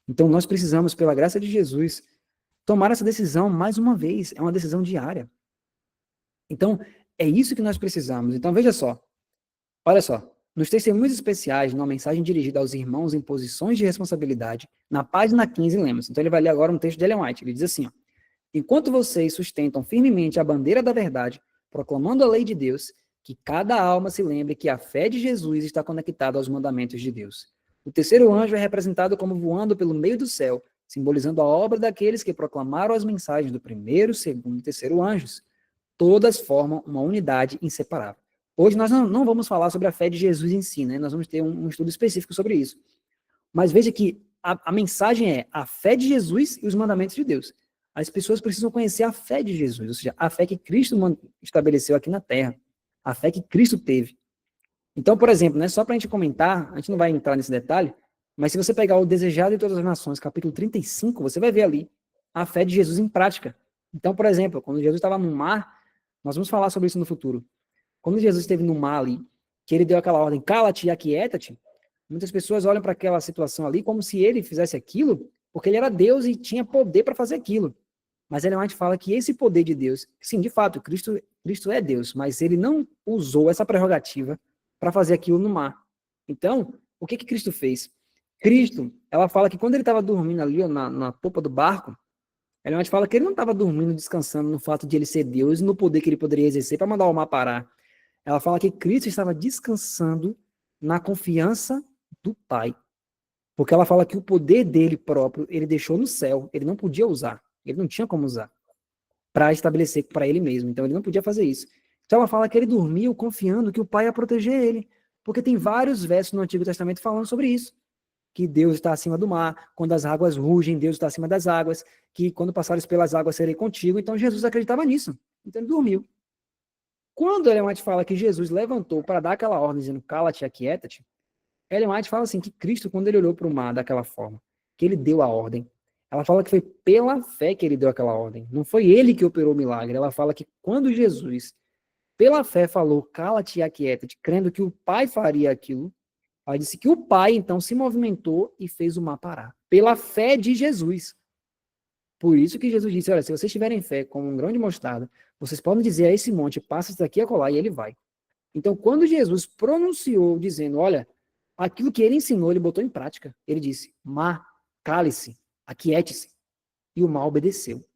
Então, nós precisamos, pela graça de Jesus, tomar essa decisão mais uma vez. É uma decisão diária. Então, é isso que nós precisamos. Então, veja só. Olha só. Nos testemunhos especiais, numa mensagem dirigida aos irmãos em posições de responsabilidade, na página 15, lemos. Então, ele vai ler agora um texto de Ellen White. Ele diz assim, ó, enquanto vocês sustentam firmemente a bandeira da verdade, proclamando a lei de Deus, que cada alma se lembre que a fé de Jesus está conectada aos mandamentos de Deus. O terceiro anjo é representado como voando pelo meio do céu, simbolizando a obra daqueles que proclamaram as mensagens do primeiro, segundo e terceiro anjos. Todas formam uma unidade inseparável. Hoje nós não vamos falar sobre a fé de Jesus em si, né? Nós vamos ter um estudo específico sobre isso. Mas veja que a mensagem é a fé de Jesus e os mandamentos de Deus. As pessoas precisam conhecer a fé de Jesus, ou seja, a fé que Cristo estabeleceu aqui na Terra, a fé que Cristo teve. Então, por exemplo, né, só para a gente comentar, a gente não vai entrar nesse detalhe, mas se você pegar o Desejado de Todas as Nações, capítulo 35, você vai ver ali a fé de Jesus em prática. Então, por exemplo, quando Jesus estava no mar, nós vamos falar sobre isso no futuro. Quando Jesus esteve no mar ali, que ele deu aquela ordem, cala-te e aquieta-te, muitas pessoas olham para aquela situação ali como se ele fizesse aquilo, porque ele era Deus e tinha poder para fazer aquilo. Mas Ellen White fala que esse poder de Deus, sim, de fato, Cristo é Deus, mas ele não usou essa prerrogativa para fazer aquilo no mar. Então, o que Cristo fez? Cristo, ela fala que quando ele estava dormindo ali na popa do barco, Ellen White fala que ele não estava dormindo, descansando no fato de ele ser Deus e no poder que ele poderia exercer para mandar o mar parar. Ela fala que Cristo estava descansando na confiança do Pai. Porque ela fala que o poder dele próprio, ele deixou no céu, ele não podia usar, ele não tinha como usar, para estabelecer para ele mesmo, então ele não podia fazer isso. Então ela fala que ele dormiu confiando que o Pai ia proteger ele, porque tem vários versos no Antigo Testamento falando sobre isso, que Deus está acima do mar, quando as águas rugem, Deus está acima das águas, que quando passares pelas águas serei contigo, então Jesus acreditava nisso, então ele dormiu. Quando Ellen White fala que Jesus levantou para dar aquela ordem, dizendo cala-te, aquieta-te, Ellen White fala assim, que Cristo, quando ele olhou para o mar daquela forma, que ele deu a ordem, ela fala que foi pela fé que ele deu aquela ordem, não foi ele que operou o milagre, ela fala que quando Jesus, pela fé, falou, cala-te e aquieta-te, crendo que o Pai faria aquilo, ela disse que o Pai, então, se movimentou e fez o mar parar, pela fé de Jesus. Por isso que Jesus disse, olha, se vocês tiverem fé como um grão de mostarda, vocês podem dizer a esse monte, passa daqui a colar, e ele vai. Então, quando Jesus pronunciou, dizendo, olha, aquilo que ele ensinou, ele botou em prática. Ele disse, mar, cale-se, aquiete-se. E o mar obedeceu.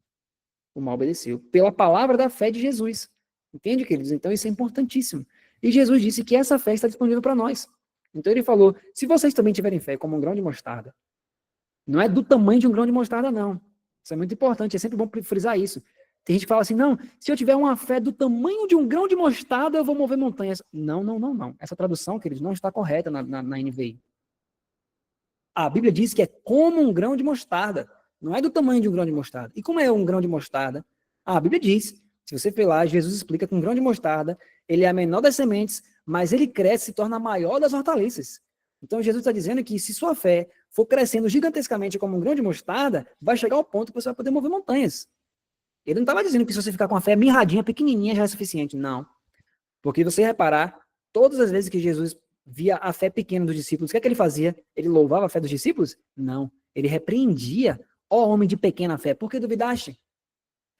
O mar obedeceu. Pela palavra da fé de Jesus. Entende, queridos? Então, isso é importantíssimo. E Jesus disse que essa fé está disponível para nós. Então, ele falou, se vocês também tiverem fé como um grão de mostarda, não é do tamanho de um grão de mostarda, não. Isso é muito importante, é sempre bom frisar isso. Tem gente que fala assim, não, se eu tiver uma fé do tamanho de um grão de mostarda, eu vou mover montanhas. Não, não, não, não. Essa tradução, queridos, não está correta na NVI. A Bíblia diz que é como um grão de mostarda. Não é do tamanho de um grão de mostarda. E como é um grão de mostarda? A Bíblia diz, se você for lá, Jesus explica que um grão de mostarda, ele é a menor das sementes, mas ele cresce e se torna a maior das hortaliças. Então Jesus está dizendo que se sua fé for crescendo gigantescamente como um grão de mostarda, vai chegar ao ponto que você vai poder mover montanhas. Ele não estava dizendo que se você ficar com a fé mirradinha, pequenininha, já é suficiente. Não. Porque você reparar, todas as vezes que Jesus via a fé pequena dos discípulos, o que é que ele fazia? Ele louvava a fé dos discípulos? Não. Ele repreendia, ó homem de pequena fé, por que duvidaste?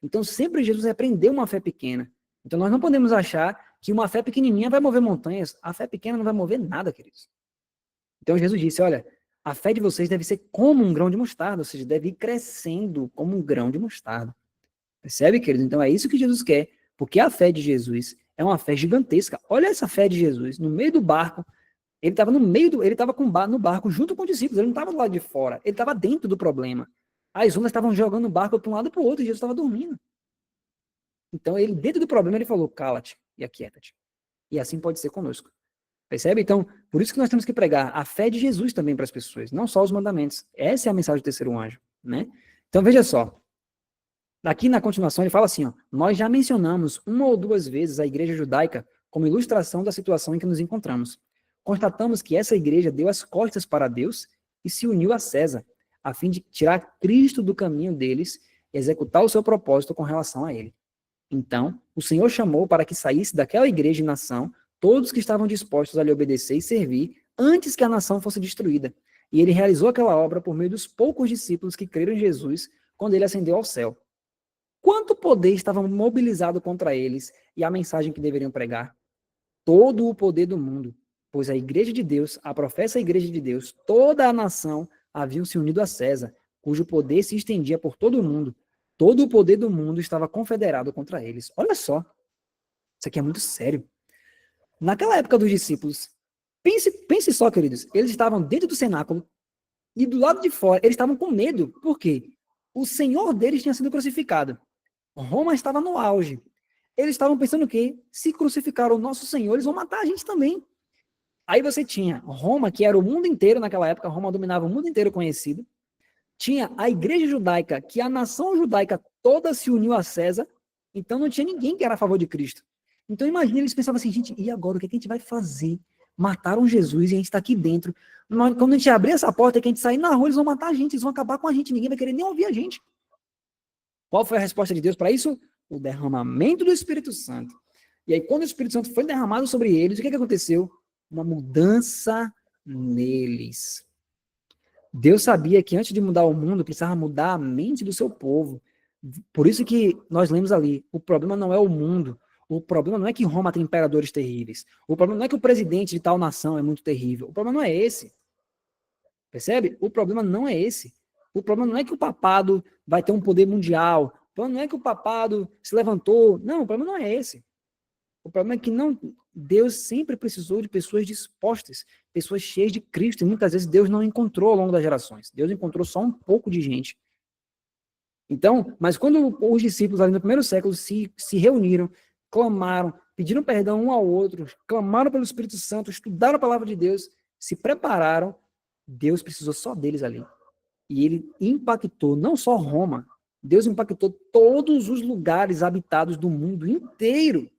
Então sempre Jesus repreendeu uma fé pequena. Então nós não podemos achar que uma fé pequenininha vai mover montanhas. A fé pequena não vai mover nada, queridos. Então Jesus disse, olha, a fé de vocês deve ser como um grão de mostarda, ou seja, deve ir crescendo como um grão de mostarda. Percebe, querido? Então é isso que Jesus quer, porque a fé de Jesus é uma fé gigantesca. Olha essa fé de Jesus, no meio do barco, ele estava no barco junto com os discípulos, ele não estava do lado de fora, ele estava dentro do problema. As ondas estavam jogando o barco para um lado e para o outro, e Jesus estava dormindo. Então ele, dentro do problema, ele falou, cala-te e aquieta-te. E assim pode ser conosco. Percebe? Então, por isso que nós temos que pregar a fé de Jesus também para as pessoas, não só os mandamentos. Essa é a mensagem do terceiro anjo, né? Então veja só, aqui na continuação ele fala assim, ó, nós já mencionamos uma ou duas vezes a igreja judaica como ilustração da situação em que nos encontramos. Constatamos que essa igreja deu as costas para Deus e se uniu a César, a fim de tirar Cristo do caminho deles e executar o seu propósito com relação a ele. Então, o Senhor chamou para que saísse daquela igreja e nação todos que estavam dispostos a lhe obedecer e servir antes que a nação fosse destruída. E ele realizou aquela obra por meio dos poucos discípulos que creram em Jesus quando ele ascendeu ao céu. Quanto poder estava mobilizado contra eles e a mensagem que deveriam pregar? Todo o poder do mundo, pois a igreja de Deus, a professa igreja de Deus, toda a nação haviam se unido a César, cujo poder se estendia por todo o mundo. Todo o poder do mundo estava confederado contra eles. Olha só, isso aqui é muito sério. Naquela época dos discípulos, pense só, queridos, eles estavam dentro do cenáculo e do lado de fora, eles estavam com medo. Por quê? O Senhor deles tinha sido crucificado. Roma estava no auge. Eles estavam pensando que, se crucificaram o nosso Senhor, eles vão matar a gente também. Aí você tinha Roma, que era o mundo inteiro naquela época, Roma dominava o mundo inteiro conhecido. Tinha a igreja judaica, que a nação judaica toda se uniu a César, então não tinha ninguém que era a favor de Cristo. Então imagina, eles pensavam assim, gente, e agora o que a gente vai fazer? Mataram Jesus e a gente está aqui dentro. Quando a gente abrir essa porta, que a gente sair na rua, eles vão matar a gente, eles vão acabar com a gente, ninguém vai querer nem ouvir a gente. Qual foi a resposta de Deus para isso? O derramamento do Espírito Santo. E aí, quando o Espírito Santo foi derramado sobre eles, o que aconteceu? Uma mudança neles. Deus sabia que antes de mudar o mundo, precisava mudar a mente do seu povo. Por isso que nós lemos ali, o problema não é o mundo, o problema não é que Roma tem imperadores terríveis, o problema não é que o presidente de tal nação é muito terrível, o problema não é esse. Percebe? O problema não é esse. O problema não é que o papado vai ter um poder mundial, o problema não é que o papado se levantou, não, o problema não é esse. O problema é que Deus sempre precisou de pessoas dispostas, pessoas cheias de Cristo, e muitas vezes Deus não encontrou ao longo das gerações. Deus encontrou só um pouco de gente. Então, mas quando os discípulos ali no primeiro século se reuniram, clamaram, pediram perdão um ao outro, clamaram pelo Espírito Santo, estudaram a palavra de Deus, se prepararam, Deus precisou só deles ali. E ele impactou não só Roma, Deus impactou todos os lugares habitados do mundo inteiro.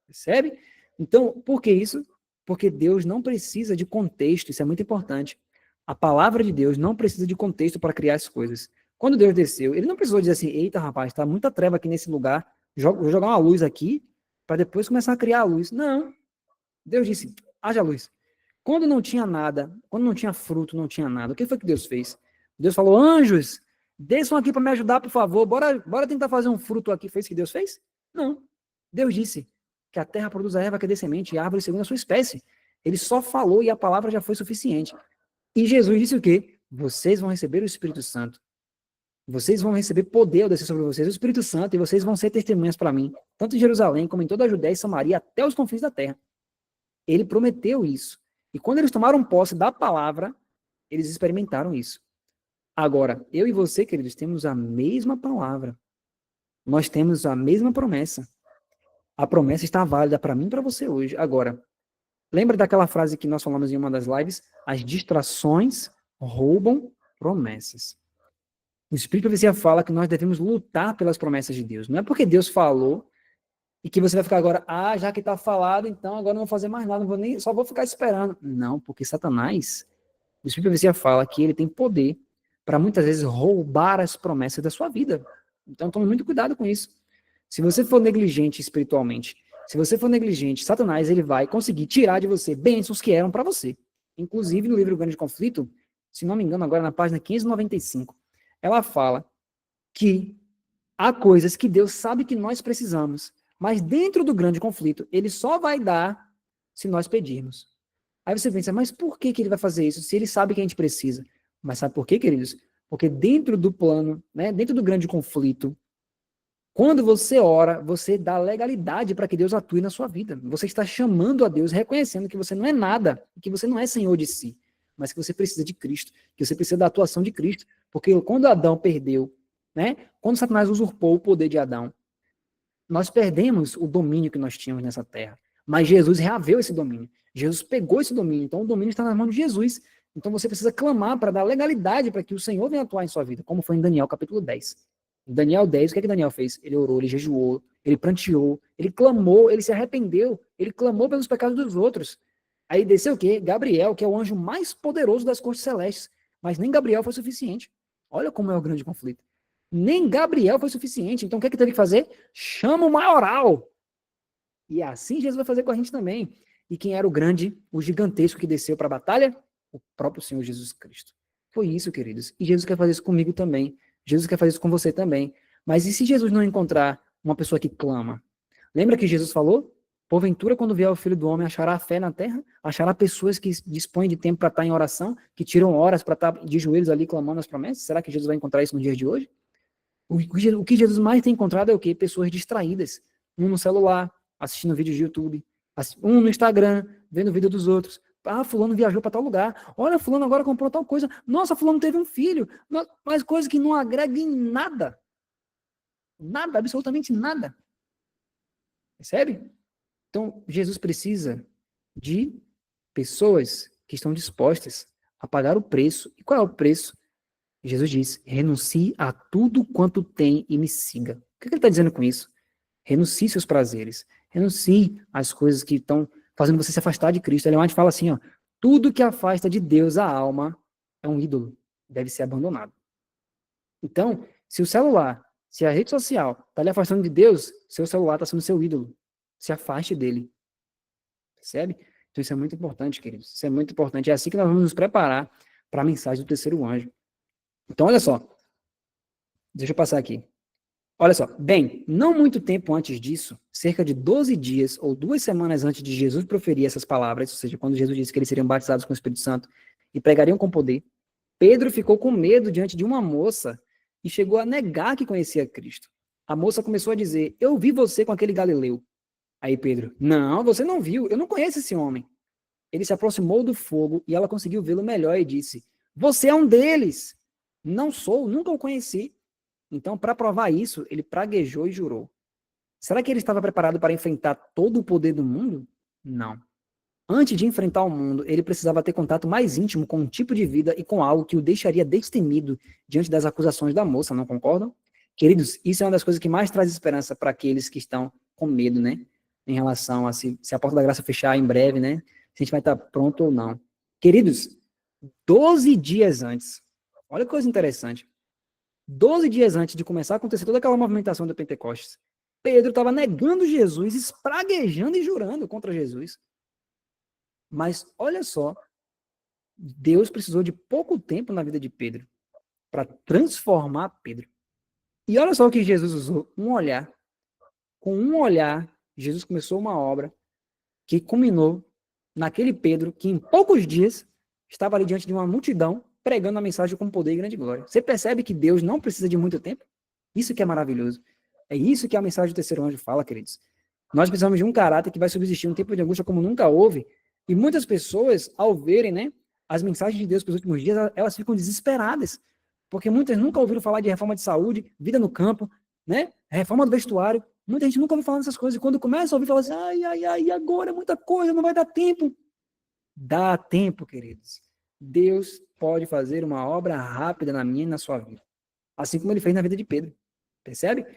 Percebe? Então, por que isso? Porque Deus não precisa de contexto, isso é muito importante. A palavra de Deus não precisa de contexto para criar as coisas. Quando Deus desceu, ele não precisou dizer assim, eita rapaz, está muita treva aqui nesse lugar, vou jogar uma luz aqui, para depois começar a criar a luz. Não. Deus disse, haja luz. Quando não tinha nada, quando não tinha fruto, não tinha nada, o que foi que Deus fez? Deus falou, anjos, desçam aqui para me ajudar, por favor, bora tentar fazer um fruto aqui. Foi isso que Deus fez? Não. Deus disse que a terra produz a erva que dê semente e a árvore segundo a sua espécie. Ele só falou e a palavra já foi suficiente. E Jesus disse o quê? Vocês vão receber o Espírito Santo. Vocês vão receber poder ao descer sobre vocês, o Espírito Santo, e vocês vão ser testemunhas para mim, tanto em Jerusalém como em toda a Judéia e Samaria, até os confins da terra. Ele prometeu isso. E quando eles tomaram posse da palavra, eles experimentaram isso. Agora, eu e você, queridos, temos a mesma palavra. Nós temos a mesma promessa. A promessa está válida para mim e para você hoje. Agora, lembra daquela frase que nós falamos em uma das lives? As distrações roubam promessas. O Espírito de Profecia fala que nós devemos lutar pelas promessas de Deus. Não é porque Deus falou E que você vai ficar agora, já que está falado, então agora não vou fazer mais nada, não vou nem, só vou ficar esperando. Não, porque Satanás, o Espírito de Profecia fala que ele tem poder para muitas vezes roubar as promessas da sua vida. Então tome muito cuidado com isso. Se você for negligente espiritualmente, se você for negligente, Satanás ele vai conseguir tirar de você bênçãos que eram para você. Inclusive no livro Grande Conflito, se não me engano, agora na página 595, ela fala que há coisas que Deus sabe que nós precisamos, mas dentro do grande conflito, ele só vai dar se nós pedirmos. Aí você pensa, mas por que ele vai fazer isso se ele sabe que a gente precisa? Mas sabe por quê, queridos? Porque dentro do plano, né, dentro do grande conflito, quando você ora, você dá legalidade para que Deus atue na sua vida. Você está chamando a Deus, reconhecendo que você não é nada, que você não é senhor de si, mas que você precisa de Cristo, que você precisa da atuação de Cristo. Porque quando Adão perdeu, né, quando Satanás usurpou o poder de Adão, nós perdemos o domínio que nós tínhamos nessa terra. Mas Jesus reaveu esse domínio. Jesus pegou esse domínio. Então o domínio está nas mãos de Jesus. Então você precisa clamar para dar legalidade para que o Senhor venha atuar em sua vida, como foi em Daniel capítulo 10. Em Daniel 10, o que é que Daniel fez? Ele orou, ele jejuou, ele pranteou, ele clamou, ele se arrependeu, ele clamou pelos pecados dos outros. Aí desceu o quê? Gabriel, que é o anjo mais poderoso das cortes celestes. Mas nem Gabriel foi suficiente. Olha como é o grande conflito. Nem Gabriel foi suficiente. Então o que é que teve que fazer? Chama o maioral. E assim Jesus vai fazer com a gente também. E quem era o grande, o gigantesco que desceu para a batalha? O próprio Senhor Jesus Cristo. Foi isso, queridos. E Jesus quer fazer isso comigo também. Jesus quer fazer isso com você também. Mas e se Jesus não encontrar uma pessoa que clama? Lembra que Jesus falou? Porventura, quando vier o Filho do Homem, achará fé na terra? Achará pessoas que dispõem de tempo para estar em oração? Que tiram horas para estar de joelhos ali clamando as promessas? Será que Jesus vai encontrar isso no dia de hoje? O que Jesus mais tem encontrado é o quê? Pessoas distraídas. Um no celular, assistindo vídeos de YouTube. Um no Instagram, vendo vídeo dos outros. Fulano viajou para tal lugar. Olha, fulano agora comprou tal coisa. Nossa, fulano teve um filho. Mas coisa que não agrega em nada. Nada, absolutamente nada. Percebe? Então, Jesus precisa de pessoas que estão dispostas a pagar o preço. E qual é o preço? Jesus diz, renuncie a tudo quanto tem e me siga. O que ele está dizendo com isso? Renuncie seus prazeres. Renuncie às coisas que estão fazendo você se afastar de Cristo. Ele fala assim, ó, tudo que afasta de Deus a alma é um ídolo, deve ser abandonado. Então, se o celular, se a rede social está lhe afastando de Deus, seu celular está sendo seu ídolo. Se afaste dele. Percebe? Então isso é muito importante, queridos. Isso é muito importante. É assim que nós vamos nos preparar para a mensagem do terceiro anjo. Então, olha só. Deixa eu passar aqui. Olha só. Bem, não muito tempo antes disso, cerca de 12 dias ou 2 semanas antes de Jesus proferir essas palavras, ou seja, quando Jesus disse que eles seriam batizados com o Espírito Santo e pregariam com poder, Pedro ficou com medo diante de uma moça e chegou a negar que conhecia Cristo. A moça começou a dizer, eu vi você com aquele galileu. Aí Pedro, não, você não viu, eu não conheço esse homem. Ele se aproximou do fogo e ela conseguiu vê-lo melhor e disse, você é um deles. Não sou, nunca o conheci. Então, para provar isso, ele praguejou e jurou. Será que ele estava preparado para enfrentar todo o poder do mundo? Não. Antes de enfrentar o mundo, ele precisava ter contato mais íntimo com um tipo de vida e com algo que o deixaria destemido diante das acusações da moça, não concordam? Queridos, isso é uma das coisas que mais traz esperança para aqueles que estão com medo, né? Em relação a se a porta da graça fechar em breve, né? Se a gente vai estar pronto ou não. Queridos, 12 dias antes, olha que coisa interessante. 12 dias antes de começar a acontecer toda aquela movimentação da Pentecostes, Pedro estava negando Jesus, espraguejando e jurando contra Jesus. Mas olha só, Deus precisou de pouco tempo na vida de Pedro para transformar Pedro. E olha só o que Jesus usou, um olhar. Com um olhar, Jesus começou uma obra que culminou naquele Pedro que em poucos dias estava ali diante de uma multidão pregando a mensagem com poder e grande glória. Você percebe que Deus não precisa de muito tempo? Isso que é maravilhoso. É isso que a mensagem do terceiro anjo fala, queridos. Nós precisamos de um caráter que vai subsistir um tempo de angústia como nunca houve. E muitas pessoas, ao verem, né, as mensagens de Deus pelos últimos dias, elas ficam desesperadas. Porque muitas nunca ouviram falar de reforma de saúde, vida no campo, né, reforma do vestuário. Muita gente nunca ouviu falar dessas coisas. E quando começa a ouvir, fala assim, ai, agora é muita coisa, não vai dar tempo. Dá tempo, queridos. Deus pode fazer uma obra rápida na minha e na sua vida. Assim como ele fez na vida de Pedro. Percebe?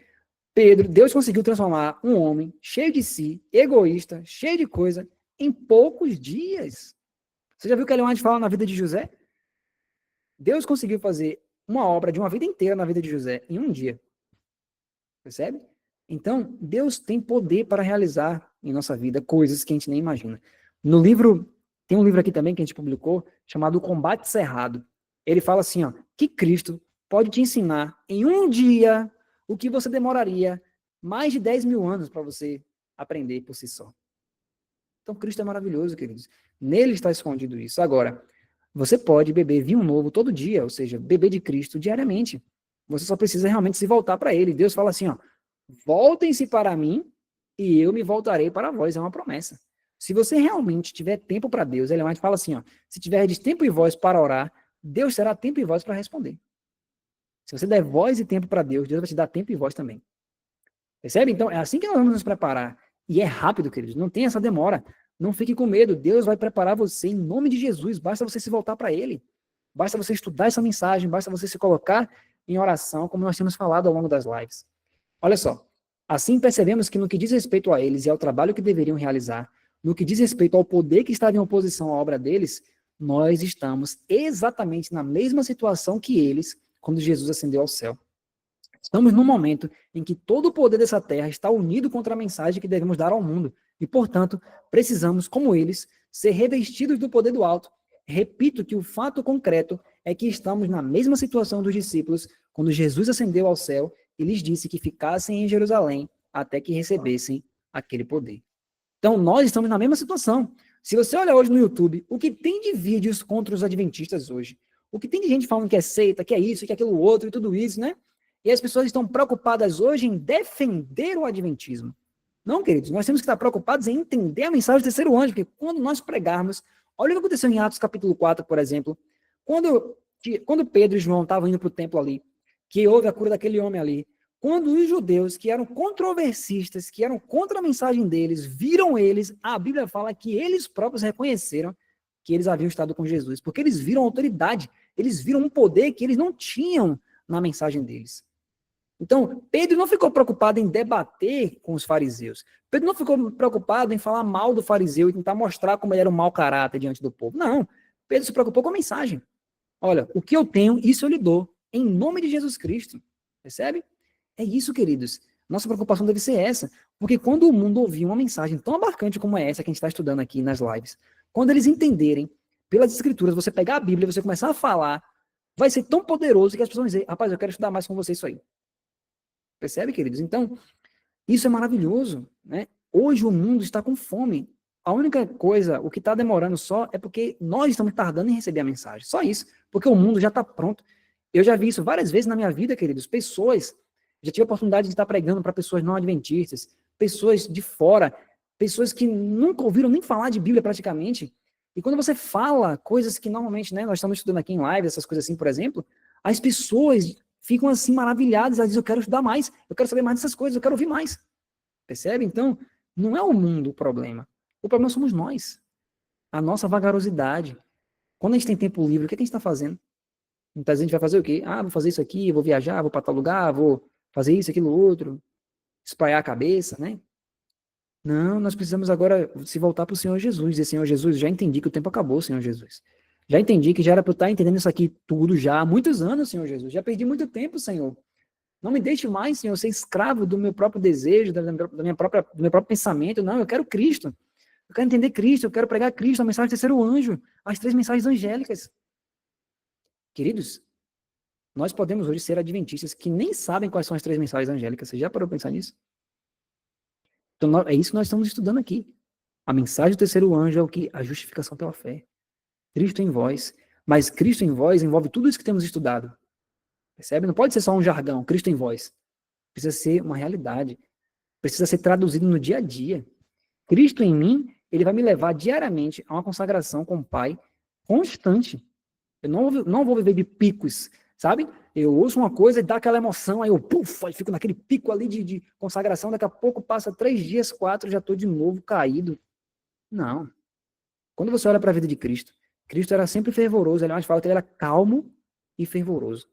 Deus conseguiu transformar um homem cheio de si, egoísta, cheio de coisa, em poucos dias. Você já viu o que Ellen White fala na vida de José? Deus conseguiu fazer uma obra de uma vida inteira na vida de José em um dia. Percebe? Então, Deus tem poder para realizar em nossa vida coisas que a gente nem imagina. No livro, tem um livro aqui também que a gente publicou, chamado O Combate Cerrado. Ele fala assim, ó, que Cristo pode te ensinar em um dia o que você demoraria mais de 10 mil anos para você aprender por si só. Então, Cristo é maravilhoso, queridos. Nele está escondido isso. Agora, você pode beber vinho novo todo dia, ou seja, beber de Cristo diariamente. Você só precisa realmente se voltar para ele. Deus fala assim, ó, voltem-se para mim e eu me voltarei para vós. É uma promessa. Se você realmente tiver tempo para Deus, ele mais fala assim, ó, se tiver de tempo e voz para orar, Deus terá tempo e voz para responder. Se você der voz e tempo para Deus, Deus vai te dar tempo e voz também. Percebe? Então, é assim que nós vamos nos preparar. E é rápido, queridos. Não tem essa demora. Não fique com medo. Deus vai preparar você em nome de Jesus. Basta você se voltar para Ele. Basta você estudar essa mensagem. Basta você se colocar em oração, como nós temos falado ao longo das lives. Olha só. Assim percebemos que no que diz respeito a eles e ao trabalho que deveriam realizar, no que diz respeito ao poder que estava em oposição à obra deles, nós estamos exatamente na mesma situação que eles quando Jesus ascendeu ao céu. Estamos num momento em que todo o poder dessa terra está unido contra a mensagem que devemos dar ao mundo. E, portanto, precisamos, como eles, ser revestidos do poder do alto. Repito que o fato concreto é que estamos na mesma situação dos discípulos quando Jesus ascendeu ao céu e lhes disse que ficassem em Jerusalém até que recebessem aquele poder. Então, nós estamos na mesma situação. Se você olha hoje no YouTube, o que tem de vídeos contra os adventistas hoje? O que tem de gente falando que é seita, que é isso, que é aquilo outro e tudo isso, né? E as pessoas estão preocupadas hoje em defender o adventismo. Não, queridos, nós temos que estar preocupados em entender a mensagem do terceiro anjo, porque quando nós pregarmos, olha o que aconteceu em Atos capítulo 4, por exemplo, quando Pedro e João estavam indo para o templo ali, que houve a cura daquele homem ali, quando os judeus, que eram controversistas, que eram contra a mensagem deles, viram eles, a Bíblia fala que eles próprios reconheceram que eles haviam estado com Jesus, porque eles viram autoridade, eles viram um poder que eles não tinham na mensagem deles. Então, Pedro não ficou preocupado em debater com os fariseus. Pedro não ficou preocupado em falar mal do fariseu e tentar mostrar como ele era um mau caráter diante do povo. Não. Pedro se preocupou com a mensagem. Olha, o que eu tenho, isso eu lhe dou. Em nome de Jesus Cristo. Percebe? É isso, queridos. Nossa preocupação deve ser essa. Porque quando o mundo ouvir uma mensagem tão abarcante como essa que a gente está estudando aqui nas lives, quando eles entenderem, pelas escrituras, você pegar a Bíblia, você começar a falar, vai ser tão poderoso que as pessoas vão dizer, rapaz, eu quero estudar mais com você isso aí. Percebe, queridos? Então, isso é maravilhoso, né? Hoje o mundo está com fome. A única coisa, o que está demorando só é porque nós estamos tardando em receber a mensagem. Só isso. Porque o mundo já está pronto. Eu já vi isso várias vezes na minha vida, queridos. Pessoas, já tive a oportunidade de estar pregando para pessoas não adventistas, pessoas de fora, pessoas que nunca ouviram nem falar de Bíblia praticamente. E quando você fala coisas que normalmente, né, nós estamos estudando aqui em live, essas coisas assim, por exemplo, as pessoas ficam assim maravilhadas, elas dizem, eu quero estudar mais, eu quero saber mais dessas coisas, eu quero ouvir mais. Percebe? Então, não é o mundo o problema. O problema somos nós. A nossa vagarosidade. Quando a gente tem tempo livre, o que a gente está fazendo? Muitas vezes a gente vai fazer o quê? Ah, vou fazer isso aqui, vou viajar, vou para tal lugar, vou fazer isso, aquilo, outro, espalhar a cabeça, né? Não, nós precisamos agora se voltar para o Senhor Jesus, dizer, Senhor Jesus, já entendi que o tempo acabou, Senhor Jesus. Já entendi que já era para eu estar entendendo isso aqui tudo já há muitos anos, Senhor Jesus. Já perdi muito tempo, Senhor. Não me deixe mais, Senhor, ser escravo do meu próprio desejo, do meu próprio pensamento. Não, eu quero Cristo. Eu quero entender Cristo, eu quero pregar Cristo, a mensagem do terceiro anjo, as 3 mensagens angélicas. Queridos, nós podemos hoje ser adventistas que nem sabem quais são as 3 mensagens angélicas. Você já parou para pensar nisso? Então, é isso que nós estamos estudando aqui. A mensagem do terceiro anjo é o que? A justificação pela fé. Cristo em vós. Mas Cristo em vós envolve tudo isso que temos estudado. Percebe? Não pode ser só um jargão, Cristo em vós. Precisa ser uma realidade. Precisa ser traduzido no dia a dia. Cristo em mim, ele vai me levar diariamente a uma consagração com o Pai constante. Eu não vou viver de picos, sabe? Eu ouço uma coisa e dá aquela emoção, aí eu, puf, aí fico naquele pico ali de consagração, daqui a pouco passa 3 dias, 4, já estou de novo caído. Não. Quando você olha para a vida de Cristo, Cristo era sempre fervoroso, ele fala que ele era calmo e fervoroso.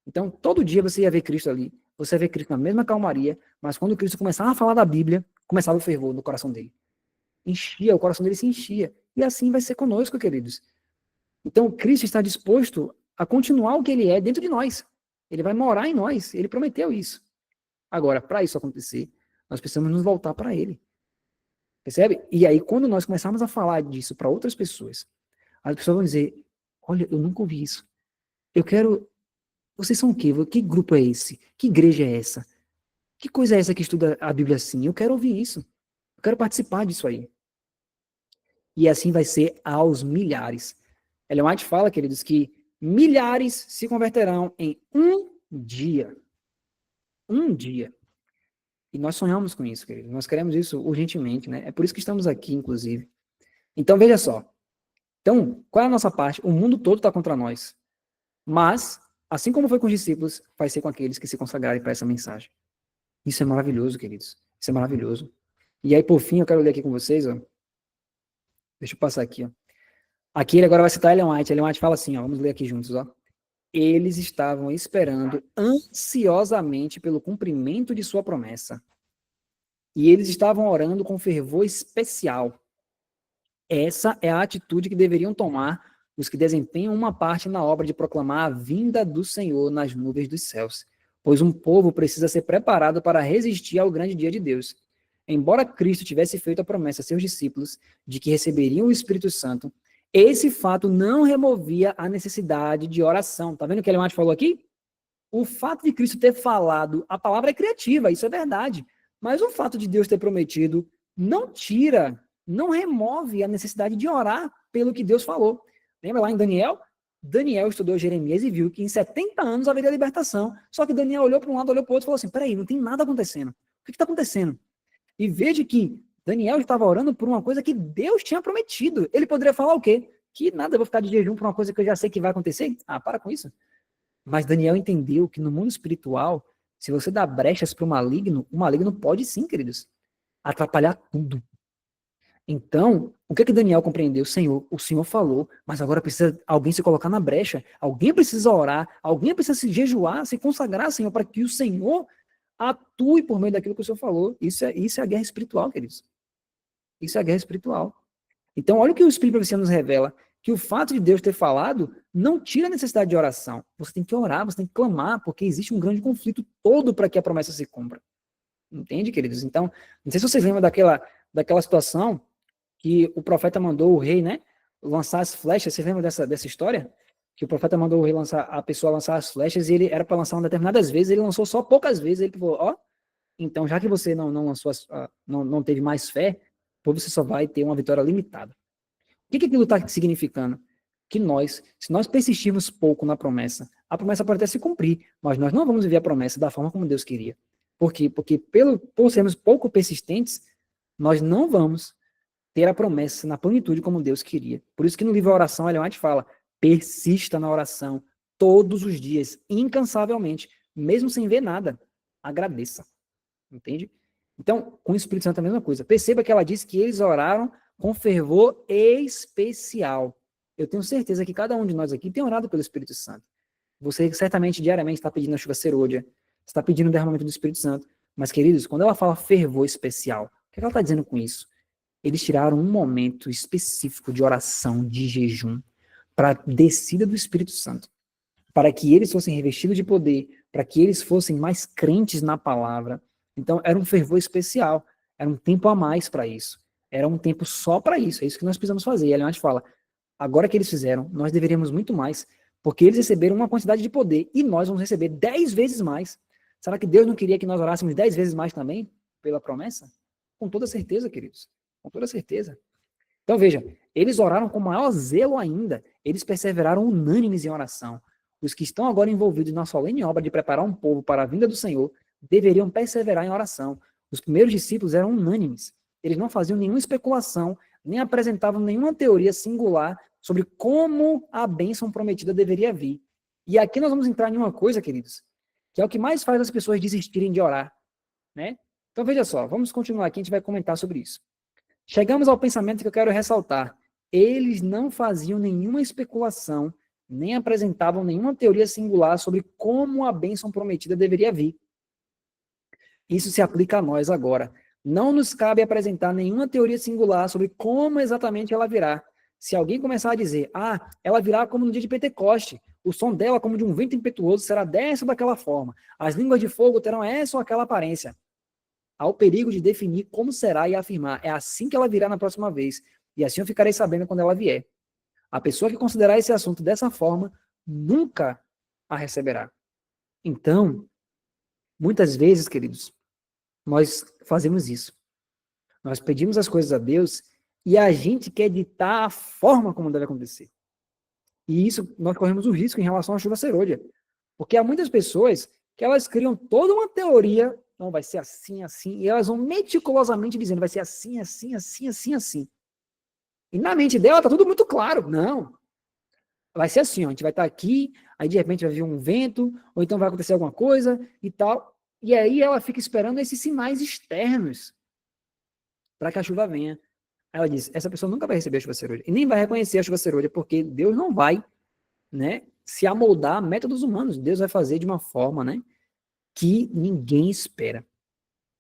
Então, todo dia você ia ver Cristo ali, você ia ver Cristo na mesma calmaria, mas quando Cristo começava a falar da Bíblia, começava o fervor no coração dele. Enchia, o coração dele se enchia. E assim vai ser conosco, queridos. Então, Cristo está disposto a continuar o que ele é dentro de nós. Ele vai morar em nós. Ele prometeu isso. Agora, para isso acontecer, nós precisamos nos voltar para ele. Percebe? E aí, quando nós começarmos a falar disso para outras pessoas, as pessoas vão dizer: olha, eu nunca ouvi isso. Eu quero. Vocês são o quê? Que grupo é esse? Que igreja é essa? Que coisa é essa que estuda a Bíblia assim? Eu quero ouvir isso. Eu quero participar disso aí. E assim vai ser aos milhares. Ellen White fala, queridos, que milhares se converterão em um dia. Um dia. E nós sonhamos com isso, queridos. Nós queremos isso urgentemente, né? É por isso que estamos aqui, inclusive. Então, veja só. Então, qual é a nossa parte? O mundo todo está contra nós. Mas, assim como foi com os discípulos, vai ser com aqueles que se consagrarem para essa mensagem. Isso é maravilhoso, queridos. Isso é maravilhoso. E aí, por fim, eu quero ler aqui com vocês, ó. Deixa eu passar aqui, ó. Aqui ele agora vai citar Ellen White. Ellen White fala assim, ó. Vamos ler aqui juntos, ó. Eles estavam esperando ansiosamente pelo cumprimento de sua promessa. E eles estavam orando com fervor especial. Essa é a atitude que deveriam tomar os que desempenham uma parte na obra de proclamar a vinda do Senhor nas nuvens dos céus, pois um povo precisa ser preparado para resistir ao grande dia de Deus. Embora Cristo tivesse feito a promessa a seus discípulos de que receberiam o Espírito Santo, esse fato não removia a necessidade de oração. Tá vendo o que Ellen White falou aqui? O fato de Cristo ter falado, a palavra é criativa, isso é verdade. Mas o fato de Deus ter prometido não tira, não remove a necessidade de orar pelo que Deus falou. Lembra lá em Daniel? Daniel estudou Jeremias e viu que em 70 anos haveria libertação. Só que Daniel olhou para um lado, olhou para o outro e falou assim: peraí, não tem nada acontecendo. O que está acontecendo? E veja que Daniel estava orando por uma coisa que Deus tinha prometido. Ele poderia falar o quê? Que nada, eu vou ficar de jejum por uma coisa que eu já sei que vai acontecer? Ah, para com isso. Mas Daniel entendeu que no mundo espiritual, se você dá brechas para o maligno pode sim, queridos, atrapalhar tudo. Então, o que Daniel compreendeu? Senhor, o Senhor falou, mas agora precisa alguém se colocar na brecha, alguém precisa orar, alguém precisa se jejuar, se consagrar, Senhor, para que o Senhor atue por meio daquilo que o Senhor falou. Isso é a guerra espiritual, queridos. Isso é a guerra espiritual. Então, olha o que o Espírito Profecia nos revela, que o fato de Deus ter falado não tira a necessidade de oração. Você tem que orar, você tem que clamar, porque existe um grande conflito todo para que a promessa se cumpra. Entende, queridos? Então, não sei se vocês lembram daquela situação que o profeta mandou o rei, né, lançar as flechas. Vocês lembram dessa história? Que o profeta mandou o rei a pessoa lançar as flechas e ele era para lançar determinadas vezes, ele lançou só poucas vezes. Ele falou, ó, então já que você não lançou, não teve mais fé, pois você só vai ter uma vitória limitada. O que aquilo está significando? Que se nós persistirmos pouco na promessa, a promessa pode até se cumprir, mas nós não vamos viver a promessa da forma como Deus queria. Por quê? Porque por sermos pouco persistentes, nós não vamos ter a promessa na plenitude como Deus queria. Por isso que no livro Oração, Ellen White fala, persista na oração todos os dias, incansavelmente, mesmo sem ver nada, agradeça. Entende? Então, com o Espírito Santo é a mesma coisa. Perceba que ela disse que eles oraram com fervor especial. Eu tenho certeza que cada um de nós aqui tem orado pelo Espírito Santo. Você certamente, diariamente, está pedindo a chuva serôdia, está pedindo o derramamento do Espírito Santo. Mas, queridos, quando ela fala fervor especial, o que ela está dizendo com isso? Eles tiraram um momento específico de oração, de jejum, para a descida do Espírito Santo, para que eles fossem revestidos de poder, para que eles fossem mais crentes na palavra. Então, era um fervor especial, era um tempo a mais para isso, era um tempo só para isso, é isso que nós precisamos fazer. E a gente fala, agora que eles fizeram, nós deveríamos muito mais, porque eles receberam uma quantidade de poder, e nós vamos receber 10 vezes mais. Será que Deus não queria que nós orássemos 10 vezes mais também, pela promessa? Com toda certeza, queridos, com toda certeza. Então, veja, eles oraram com maior zelo ainda, eles perseveraram unânimes em oração. Os que estão agora envolvidos na solene obra de preparar um povo para a vinda do Senhor deveriam perseverar em oração. Os primeiros discípulos eram unânimes. Eles não faziam nenhuma especulação, nem apresentavam nenhuma teoria singular sobre como a bênção prometida deveria vir. E aqui nós vamos entrar em uma coisa, queridos, que é o que mais faz as pessoas desistirem de orar, né? Então veja só, vamos continuar aqui, a gente vai comentar sobre isso. Chegamos ao pensamento que eu quero ressaltar. Eles não faziam nenhuma especulação, nem apresentavam nenhuma teoria singular sobre como a bênção prometida deveria vir. Isso se aplica a nós agora. Não nos cabe apresentar nenhuma teoria singular sobre como exatamente ela virá. Se alguém começar a dizer, ela virá como no dia de Pentecoste, o som dela, como de um vento impetuoso, será dessa ou daquela forma, as línguas de fogo terão essa ou aquela aparência. Há o perigo de definir como será e afirmar, é assim que ela virá na próxima vez, e assim eu ficarei sabendo quando ela vier. A pessoa que considerar esse assunto dessa forma, nunca a receberá. Então, muitas vezes, queridos, nós fazemos isso. Nós pedimos as coisas a Deus e a gente quer ditar a forma como deve acontecer. E isso, nós corremos o risco em relação à chuva serôdia. Porque há muitas pessoas que elas criam toda uma teoria, não, vai ser assim, assim, e elas vão meticulosamente dizendo, vai ser assim, assim, assim, assim, assim. E na mente dela tá tudo muito claro. Não. Vai ser assim, ó, a gente vai estar aqui, aí de repente vai vir um vento, ou então vai acontecer alguma coisa e tal. E aí ela fica esperando esses sinais externos para que a chuva venha. Aí ela diz, essa pessoa nunca vai receber a chuva serôdia, e nem vai reconhecer a chuva serôdia, porque Deus não vai, né, se amoldar a métodos humanos. Deus vai fazer de uma forma, né, que ninguém espera.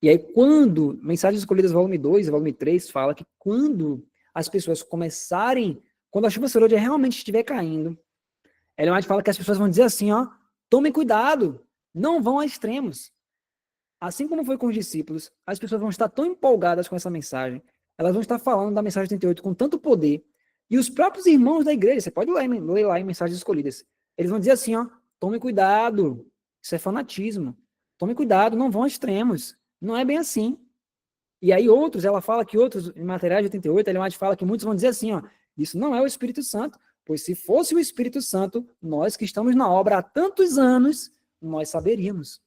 E aí quando, Mensagens Escolhidas volume 2 e volume 3 fala que quando as pessoas começarem, quando a chuva serôdia realmente estiver caindo, Ellen White fala que as pessoas vão dizer assim, ó, tomem cuidado, não vão a extremos. Assim como foi com os discípulos, as pessoas vão estar tão empolgadas com essa mensagem, elas vão estar falando da mensagem 38 com tanto poder, e os próprios irmãos da igreja, você pode ler lá em Mensagens Escolhidas, eles vão dizer assim, ó, tome cuidado, isso é fanatismo, tome cuidado, não vão a extremos, não é bem assim. E aí outros, ela fala que outros, em materiais de 88, Ellen White fala que muitos vão dizer assim, ó, isso não é o Espírito Santo, pois se fosse o Espírito Santo, nós que estamos na obra há tantos anos, nós saberíamos.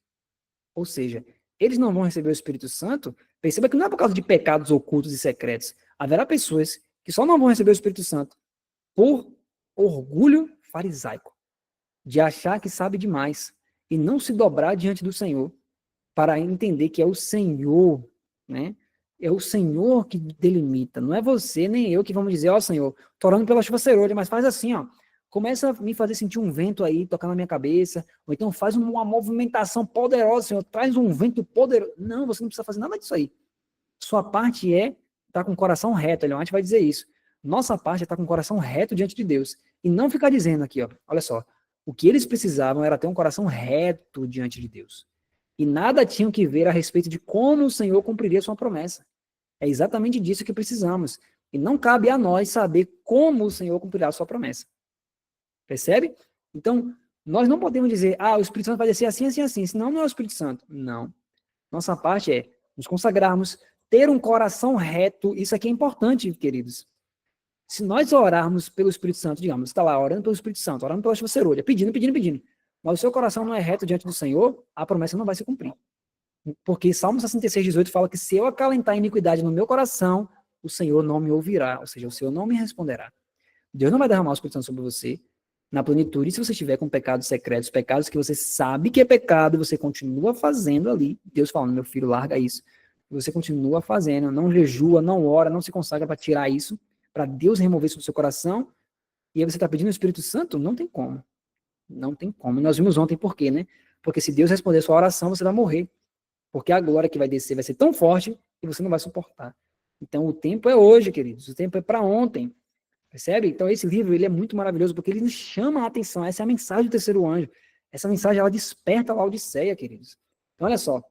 Ou seja, eles não vão receber o Espírito Santo, perceba que não é por causa de pecados ocultos e secretos. Haverá pessoas que só não vão receber o Espírito Santo por orgulho farisaico, de achar que sabe demais e não se dobrar diante do Senhor para entender que é o Senhor, né? É o Senhor que delimita, não é você nem eu que vamos dizer, ó Senhor, tô orando pela chuva serôdia, mas faz assim, ó, começa a me fazer sentir um vento aí, tocar na minha cabeça, ou então faz uma movimentação poderosa, Senhor, traz um vento poderoso. Não, você não precisa fazer nada disso aí. Sua parte é estar com o coração reto, ele antes vai dizer isso. Nossa parte é estar com o coração reto diante de Deus. E não ficar dizendo aqui, ó, olha só, o que eles precisavam era ter um coração reto diante de Deus. E nada tinham que ver a respeito de como o Senhor cumpriria sua promessa. É exatamente disso que precisamos. E não cabe a nós saber como o Senhor cumprirá sua promessa. Percebe? Então, nós não podemos dizer, o Espírito Santo vai descer assim, assim, assim, senão não é o Espírito Santo. Não. Nossa parte é nos consagrarmos, ter um coração reto. Isso aqui é importante, queridos. Se nós orarmos pelo Espírito Santo, digamos, está lá orando pelo Espírito Santo, orando pela chuva serôdia, pedindo, pedindo, pedindo, mas o seu coração não é reto diante do Senhor, a promessa não vai se cumprir. Porque Salmo 66:18 fala que se eu acalentar a iniquidade no meu coração, o Senhor não me ouvirá, ou seja, o Senhor não me responderá. Deus não vai derramar o Espírito Santo sobre você na plenitude se você estiver com pecados secretos, pecados que você sabe que é pecado, você continua fazendo ali. Deus falando, meu filho, larga isso. Você continua fazendo, não jejua, não ora, não se consagra para tirar isso, para Deus remover isso do seu coração, e aí você está pedindo o Espírito Santo? Não tem como. Não tem como. Nós vimos ontem por quê, né? Porque se Deus responder a sua oração, você vai morrer. Porque a glória que vai descer vai ser tão forte que você não vai suportar. Então o tempo é hoje, queridos. O tempo é para ontem. Percebe? Então esse livro ele é muito maravilhoso porque ele nos chama a atenção. Essa é a mensagem do terceiro anjo. Essa mensagem ela desperta a Laodiceia, queridos. Então olha só.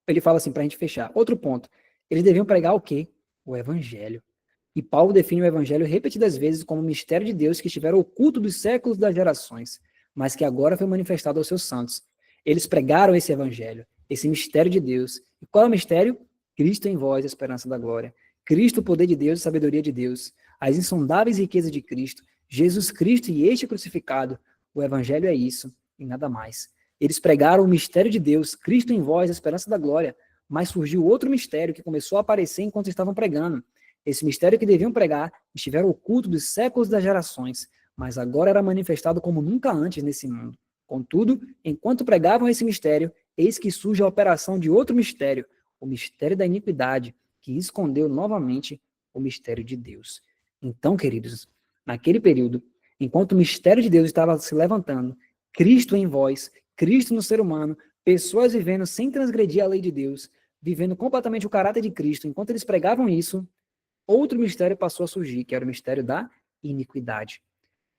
Ele fala assim para a gente fechar. Outro ponto. Eles deviam pregar o quê? O evangelho. E Paulo define o evangelho repetidas vezes como o mistério de Deus que estivera oculto dos séculos das gerações, mas que agora foi manifestado aos seus santos. Eles pregaram esse evangelho, esse mistério de Deus. E qual é o mistério? Cristo em vós, a esperança da glória. Cristo, o poder de Deus e sabedoria de Deus. As insondáveis riquezas de Cristo. Jesus Cristo e este crucificado. O evangelho é isso e nada mais. Eles pregaram o mistério de Deus, Cristo em vós, a esperança da glória. Mas surgiu outro mistério que começou a aparecer enquanto estavam pregando. Esse mistério que deviam pregar estiveram oculto dos séculos das gerações, mas agora era manifestado como nunca antes nesse mundo. Contudo, enquanto pregavam esse mistério, eis que surge a operação de outro mistério, o mistério da iniquidade, que escondeu novamente o mistério de Deus. Então, queridos, naquele período Enquanto o mistério de Deus estava se levantando, Cristo em vós, Cristo no ser humano, pessoas vivendo sem transgredir a lei de Deus, vivendo completamente o caráter de Cristo, enquanto eles pregavam isso, outro mistério passou a surgir, que era o mistério da iniquidade.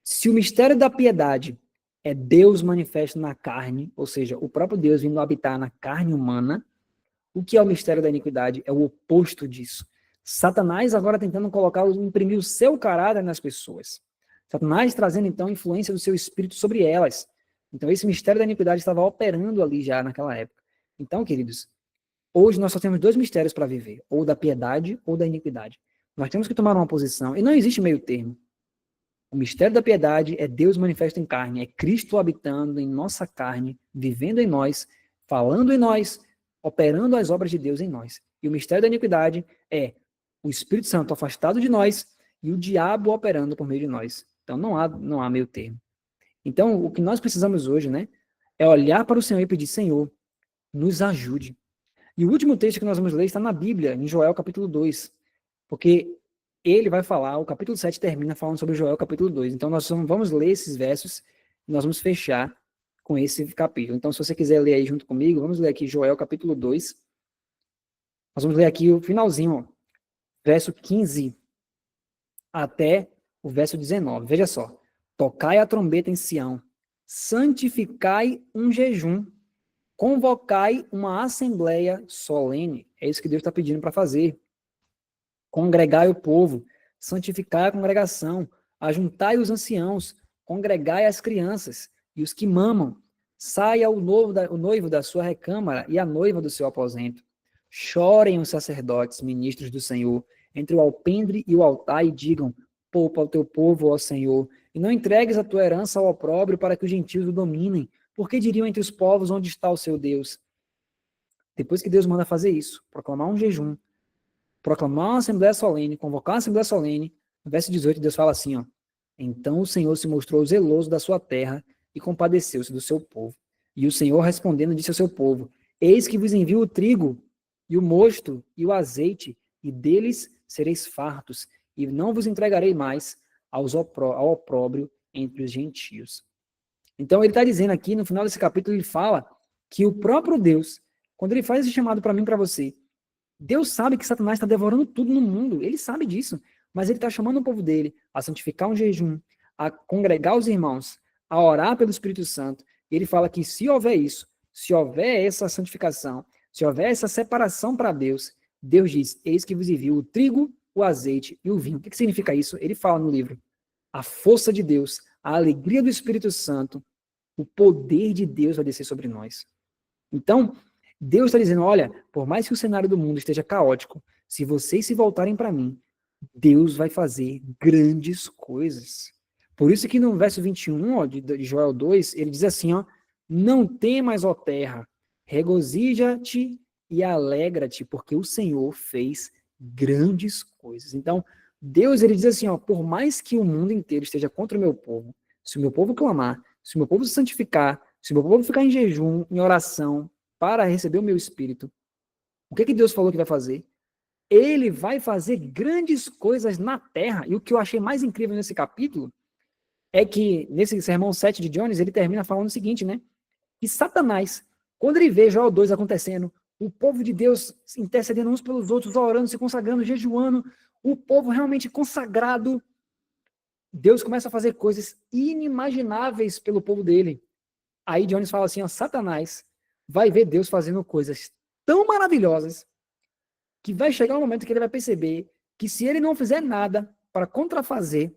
Se o mistério da piedade é Deus manifesto na carne, ou seja, o próprio Deus vindo habitar na carne humana, o que é o mistério da iniquidade? É o oposto disso. Satanás agora tentando colocar, imprimir o seu caráter nas pessoas. Satanás trazendo, então, influência do seu espírito sobre elas. Então, esse mistério da iniquidade estava operando ali já naquela época. Então, queridos, hoje nós só temos dois mistérios para viver, ou da piedade ou da iniquidade. Nós temos que tomar uma posição, e não existe meio termo. O mistério da piedade é Deus manifesto em carne, é Cristo habitando em nossa carne, vivendo em nós, falando em nós, operando as obras de Deus em nós. E o mistério da iniquidade é o Espírito Santo afastado de nós e o diabo operando por meio de nós. Então não há meio termo. Então o que nós precisamos hoje, né, é olhar para o Senhor e pedir: Senhor, nos ajude. E o último texto que nós vamos ler está na Bíblia, em Joel capítulo 2, porque ele vai falar, o capítulo 7 termina falando sobre Joel capítulo 2. Então nós vamos ler esses versos e nós vamos fechar com esse capítulo. Então se você quiser ler aí junto comigo, vamos ler aqui Joel capítulo 2. Nós vamos ler aqui o finalzinho, ó, verso 15 até o verso 19. Veja só. Tocai a trombeta em Sião, santificai um jejum, convocai uma assembleia solene. É isso que Deus está pedindo para fazer. Congregai o povo, santificai a congregação, ajuntai os anciãos, congregai as crianças e os que mamam. Saia o noivo da sua recâmara e a noiva do seu aposento. Chorem os sacerdotes, ministros do Senhor, entre o alpendre e o altar, e digam: poupa ao teu povo, ó Senhor, e não entregues a tua herança ao opróbrio para que os gentios o dominem, porque diriam entre os povos: onde está o seu Deus? Depois que Deus manda fazer isso, proclamar um jejum, proclamar uma assembleia solene, convocar uma assembleia solene, no verso 18 Deus fala assim, ó: então o Senhor se mostrou zeloso da sua terra e compadeceu-se do seu povo. E o Senhor respondendo disse ao seu povo: eis que vos envio o trigo e o mosto e o azeite, e deles sereis fartos, e não vos entregarei mais ao opróbrio entre os gentios. Então ele está dizendo aqui, no final desse capítulo, ele fala que o próprio Deus, quando ele faz esse chamado para mim e para você, Deus sabe que Satanás está devorando tudo no mundo, ele sabe disso, mas ele está chamando o povo dele a santificar um jejum, a congregar os irmãos, a orar pelo Espírito Santo. E ele fala que se houver isso, se houver essa santificação, se houver essa separação para Deus, Deus diz: eis que vos envio o trigo, o azeite e o vinho. O que significa isso? Ele fala no livro: a força de Deus, a alegria do Espírito Santo, o poder de Deus vai descer sobre nós. Então, Deus está dizendo: olha, por mais que o cenário do mundo esteja caótico, se vocês se voltarem para mim, Deus vai fazer grandes coisas. Por isso que no verso 21, ó, de Joel 2, ele diz assim, ó: não temas, ó terra, regozija-te e alegra-te, porque o Senhor fez grandes coisas. Então, Deus, ele diz assim, ó: por mais que o mundo inteiro esteja contra o meu povo, se o meu povo clamar, se o meu povo se santificar, se o meu povo ficar em jejum, em oração, para receber o meu espírito, o que Deus falou que vai fazer? Ele vai fazer grandes coisas na terra. E o que eu achei mais incrível nesse capítulo é que, nesse sermão 7 de Jones, ele termina falando o seguinte, né? Que Satanás, quando ele vê Joel 2 acontecendo, o povo de Deus intercedendo uns pelos outros, orando, se consagrando, jejuando, o povo realmente consagrado, Deus começa a fazer coisas inimagináveis pelo povo dele. Aí Jones fala assim, ó: Satanás vai ver Deus fazendo coisas tão maravilhosas que vai chegar um momento que ele vai perceber que se ele não fizer nada para contrafazer,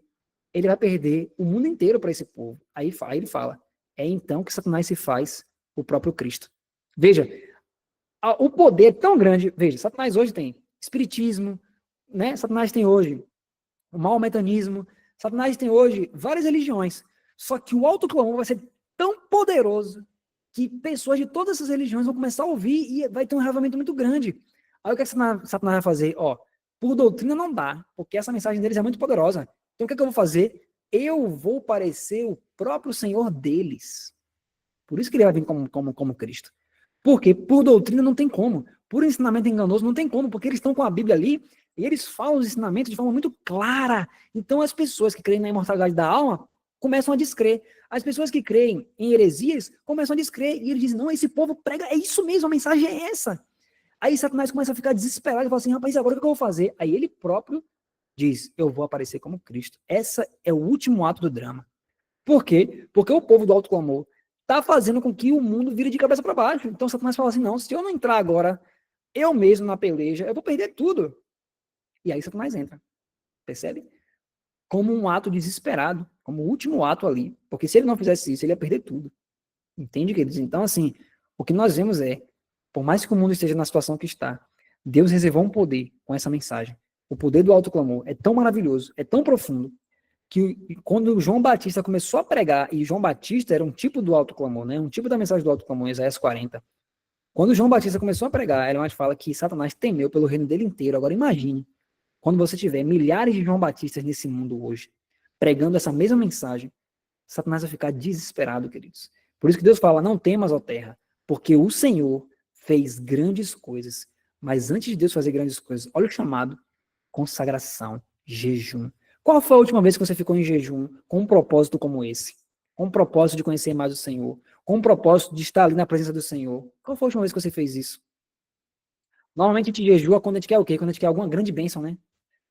ele vai perder o mundo inteiro para esse povo. Aí ele fala: é então que Satanás se faz o próprio Cristo. Veja, o poder tão grande. Veja, Satanás hoje tem espiritismo, né? Satanás tem hoje o maometanismo, Satanás tem hoje várias religiões. Só que o autoclamor vai ser tão poderoso que pessoas de todas essas religiões vão começar a ouvir e vai ter um arrevamento muito grande. Aí o que Satanás vai fazer? Ó, por doutrina não dá, porque essa mensagem deles é muito poderosa. Então o que eu vou fazer? Eu vou parecer o próprio Senhor deles. Por isso que ele vai vir como Cristo. Porque por doutrina não tem como. Por ensinamento enganoso não tem como, porque eles estão com a Bíblia ali e eles falam os ensinamentos de forma muito clara. Então as pessoas que creem na imortalidade da alma começam a descrer. As pessoas que creem em heresias começam a descrer. E ele diz, não, esse povo prega, é isso mesmo, a mensagem é essa. Aí Satanás começa a ficar desesperado e fala assim, rapaz, agora o que eu vou fazer? Aí ele próprio diz, eu vou aparecer como Cristo. Essa é o último ato do drama. Por quê? Porque o povo do alto clamor está fazendo com que o mundo vire de cabeça para baixo. Então Satanás fala assim, não, se eu não entrar agora, eu mesmo na peleja, eu vou perder tudo. E aí Satanás entra. Percebe? Como um ato desesperado, como o último ato ali. Porque se ele não fizesse isso, ele ia perder tudo. Entende, queridos? Então, assim, o que nós vemos é, por mais que o mundo esteja na situação que está, Deus reservou um poder com essa mensagem. O poder do alto clamor é tão maravilhoso, é tão profundo, que quando João Batista começou a pregar, e João Batista era um tipo do alto clamor, né? Um tipo da mensagem do alto clamor, em Isaías 40. Quando João Batista começou a pregar, Ellen White fala que Satanás temeu pelo reino dele inteiro. Agora imagine, quando você tiver milhares de João Batistas nesse mundo hoje, pregando essa mesma mensagem, Satanás vai ficar desesperado, queridos. Por isso que Deus fala, não temas, ó terra, porque o Senhor fez grandes coisas. Mas antes de Deus fazer grandes coisas, olha o chamado, consagração, jejum. Qual foi a última vez que você ficou em jejum com um propósito como esse? Com um propósito de conhecer mais o Senhor? Com um propósito de estar ali na presença do Senhor? Qual foi a última vez que você fez isso? Normalmente a gente jejua quando a gente quer o quê? Quando a gente quer alguma grande bênção, né?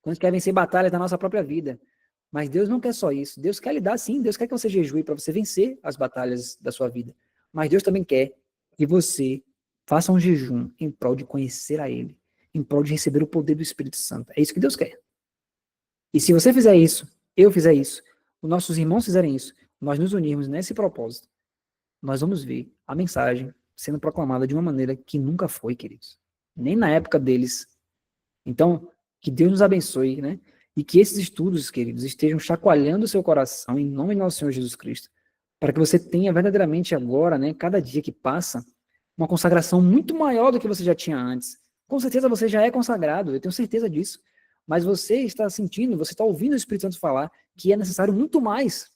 Quando a gente quer vencer batalhas da nossa própria vida. Mas Deus não quer só isso. Deus quer lhe dar, sim. Deus quer que você jejue para você vencer as batalhas da sua vida. Mas Deus também quer que você faça um jejum em prol de conhecer a Ele, em prol de receber o poder do Espírito Santo. É isso que Deus quer. E se você fizer isso, eu fizer isso, os nossos irmãos fizerem isso, nós nos unirmos nesse propósito, nós vamos ver a mensagem sendo proclamada de uma maneira que nunca foi, queridos. Nem na época deles. Então, que Deus nos abençoe, né? E que esses estudos, queridos, estejam chacoalhando o seu coração em nome de nosso Senhor Jesus Cristo, para que você tenha verdadeiramente agora, né, cada dia que passa, uma consagração muito maior do que você já tinha antes. Com certeza você já é consagrado, eu tenho certeza disso. Mas você está sentindo, você está ouvindo o Espírito Santo falar que é necessário muito mais.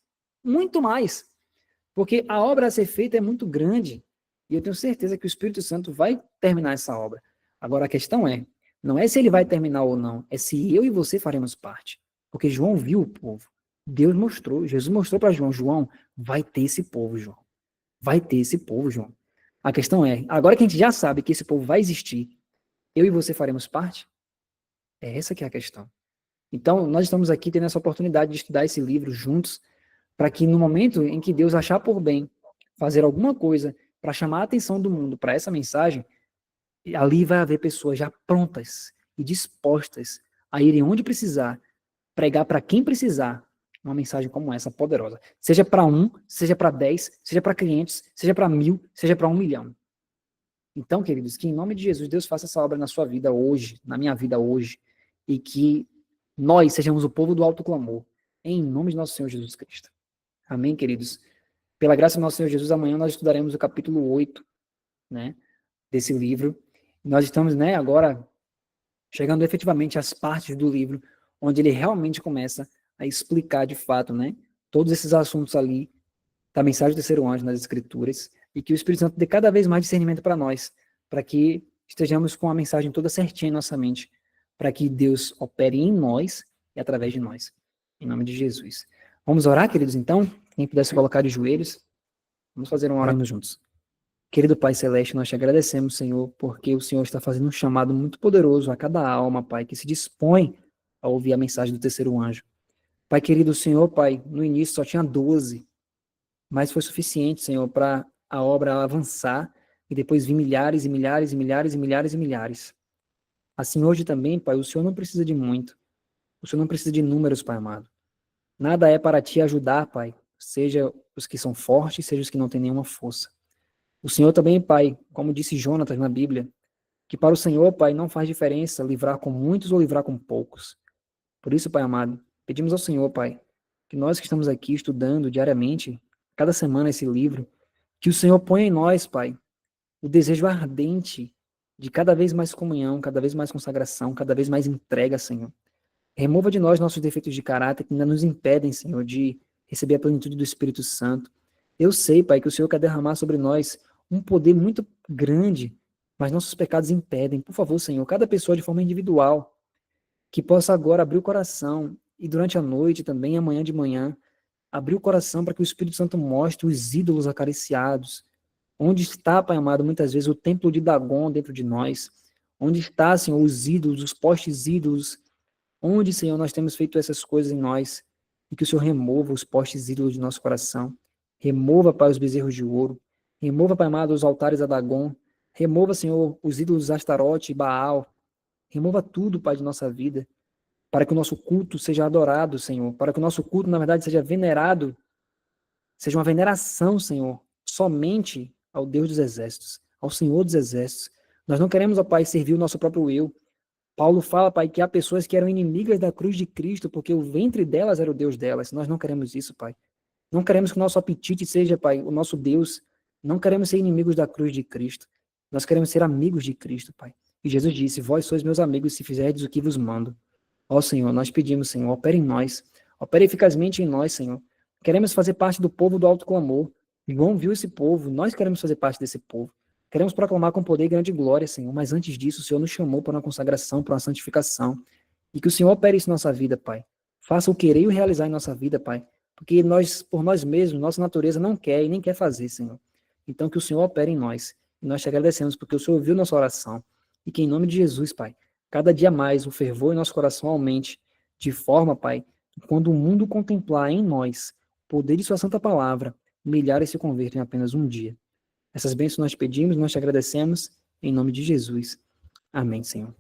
Muito mais. Porque a obra a ser feita é muito grande. E eu tenho certeza que o Espírito Santo vai terminar essa obra. Agora a questão é, não é se ele vai terminar ou não, é se eu e você faremos parte. Porque João viu o povo. Deus mostrou, Jesus mostrou para João, João, vai ter esse povo, João. Vai ter esse povo, João. A questão é, agora que a gente já sabe que esse povo vai existir, eu e você faremos parte? É essa que é a questão. Então, nós estamos aqui tendo essa oportunidade de estudar esse livro juntos, para que no momento em que Deus achar por bem fazer alguma coisa para chamar a atenção do mundo para essa mensagem, ali vai haver pessoas já prontas e dispostas a irem onde precisar, pregar para quem precisar uma mensagem como essa poderosa. Seja para um, seja para 10, seja para 500, seja para 1000, seja para 1 milhão. Então, queridos, que em nome de Jesus Deus faça essa obra na sua vida hoje, na minha vida hoje, e que nós sejamos o povo do alto clamor, em nome de nosso Senhor Jesus Cristo. Amém, queridos? Pela graça do nosso Senhor Jesus, amanhã nós estudaremos o capítulo 8, né, desse livro. Nós estamos, né, agora chegando efetivamente às partes do livro onde ele realmente começa a explicar de fato, né, todos esses assuntos ali da mensagem do terceiro anjo nas escrituras, e que o Espírito Santo dê cada vez mais discernimento para nós, para que estejamos com a mensagem toda certinha em nossa mente, para que Deus opere em nós e através de nós. Em nome de Jesus. Vamos orar, queridos, então? Quem puder se colocar de joelhos, vamos fazer uma oração juntos. Querido Pai Celeste, nós te agradecemos, Senhor, porque o Senhor está fazendo um chamado muito poderoso a cada alma, Pai, que se dispõe a ouvir a mensagem do terceiro anjo. Pai querido, o Senhor, Pai, no início só tinha 12, mas foi suficiente, Senhor, para a obra avançar e depois vir milhares e milhares e milhares e milhares e milhares. Assim, hoje também, Pai, o Senhor não precisa de muito. O Senhor não precisa de números, Pai amado. Nada é para te ajudar, Pai, seja os que são fortes, seja os que não têm nenhuma força. O Senhor também, Pai, como disse Jonatas na Bíblia, que para o Senhor, Pai, não faz diferença livrar com muitos ou livrar com poucos. Por isso, Pai amado, pedimos ao Senhor, Pai, que nós que estamos aqui estudando diariamente, cada semana esse livro, que o Senhor ponha em nós, Pai, o desejo ardente de cada vez mais comunhão, cada vez mais consagração, cada vez mais entrega, Senhor. Remova de nós nossos defeitos de caráter que ainda nos impedem, Senhor, de receber a plenitude do Espírito Santo. Eu sei, Pai, que o Senhor quer derramar sobre nós um poder muito grande, mas nossos pecados impedem. Por favor, Senhor, cada pessoa de forma individual, que possa agora abrir o coração e durante a noite também, amanhã de manhã, abrir o coração para que o Espírito Santo mostre os ídolos acariciados. Onde está, Pai amado, muitas vezes o templo de Dagon dentro de nós? Onde está, Senhor, os ídolos, os postes ídolos? Onde, Senhor, nós temos feito essas coisas em nós? E que o Senhor remova os postes ídolos de nosso coração. Remova, Pai, os bezerros de ouro. Remova, Pai amado, os altares a Dagon. Remova, Senhor, os ídolos Astarote e Baal. Remova tudo, Pai, de nossa vida, para que o nosso culto seja adorado, Senhor. Para que o nosso culto, na verdade, seja venerado, seja uma veneração, Senhor, somente ao Deus dos exércitos, ao Senhor dos exércitos. Nós não queremos, ó Pai, servir o nosso próprio eu. Paulo fala, Pai, que há pessoas que eram inimigas da cruz de Cristo porque o ventre delas era o Deus delas. Nós não queremos isso, Pai. Não queremos que o nosso apetite seja, Pai, o nosso Deus. Não queremos ser inimigos da cruz de Cristo. Nós queremos ser amigos de Cristo, Pai. E Jesus disse: Vós sois meus amigos se fizerdes o que vos mando. Ó Senhor, nós pedimos, Senhor, opere em nós. Opere eficazmente em nós, Senhor. Queremos fazer parte do povo do alto clamor. João viu esse povo, nós queremos fazer parte desse povo. Queremos proclamar com poder e grande glória, Senhor, mas antes disso, o Senhor nos chamou para uma consagração, para uma santificação. E que o Senhor opere isso em nossa vida, Pai. Faça o querer e o realizar em nossa vida, Pai. Porque nós, por nós mesmos, nossa natureza não quer e nem quer fazer, Senhor. Então, que o Senhor opere em nós. E nós te agradecemos porque o Senhor ouviu nossa oração. E que em nome de Jesus, Pai, cada dia mais o fervor em nosso coração aumente, de forma, Pai, que quando o mundo contemplar em nós o poder de sua santa palavra, milhares se convertem em apenas um dia. Essas bênçãos nós pedimos, nós te agradecemos, em nome de Jesus. Amém, Senhor.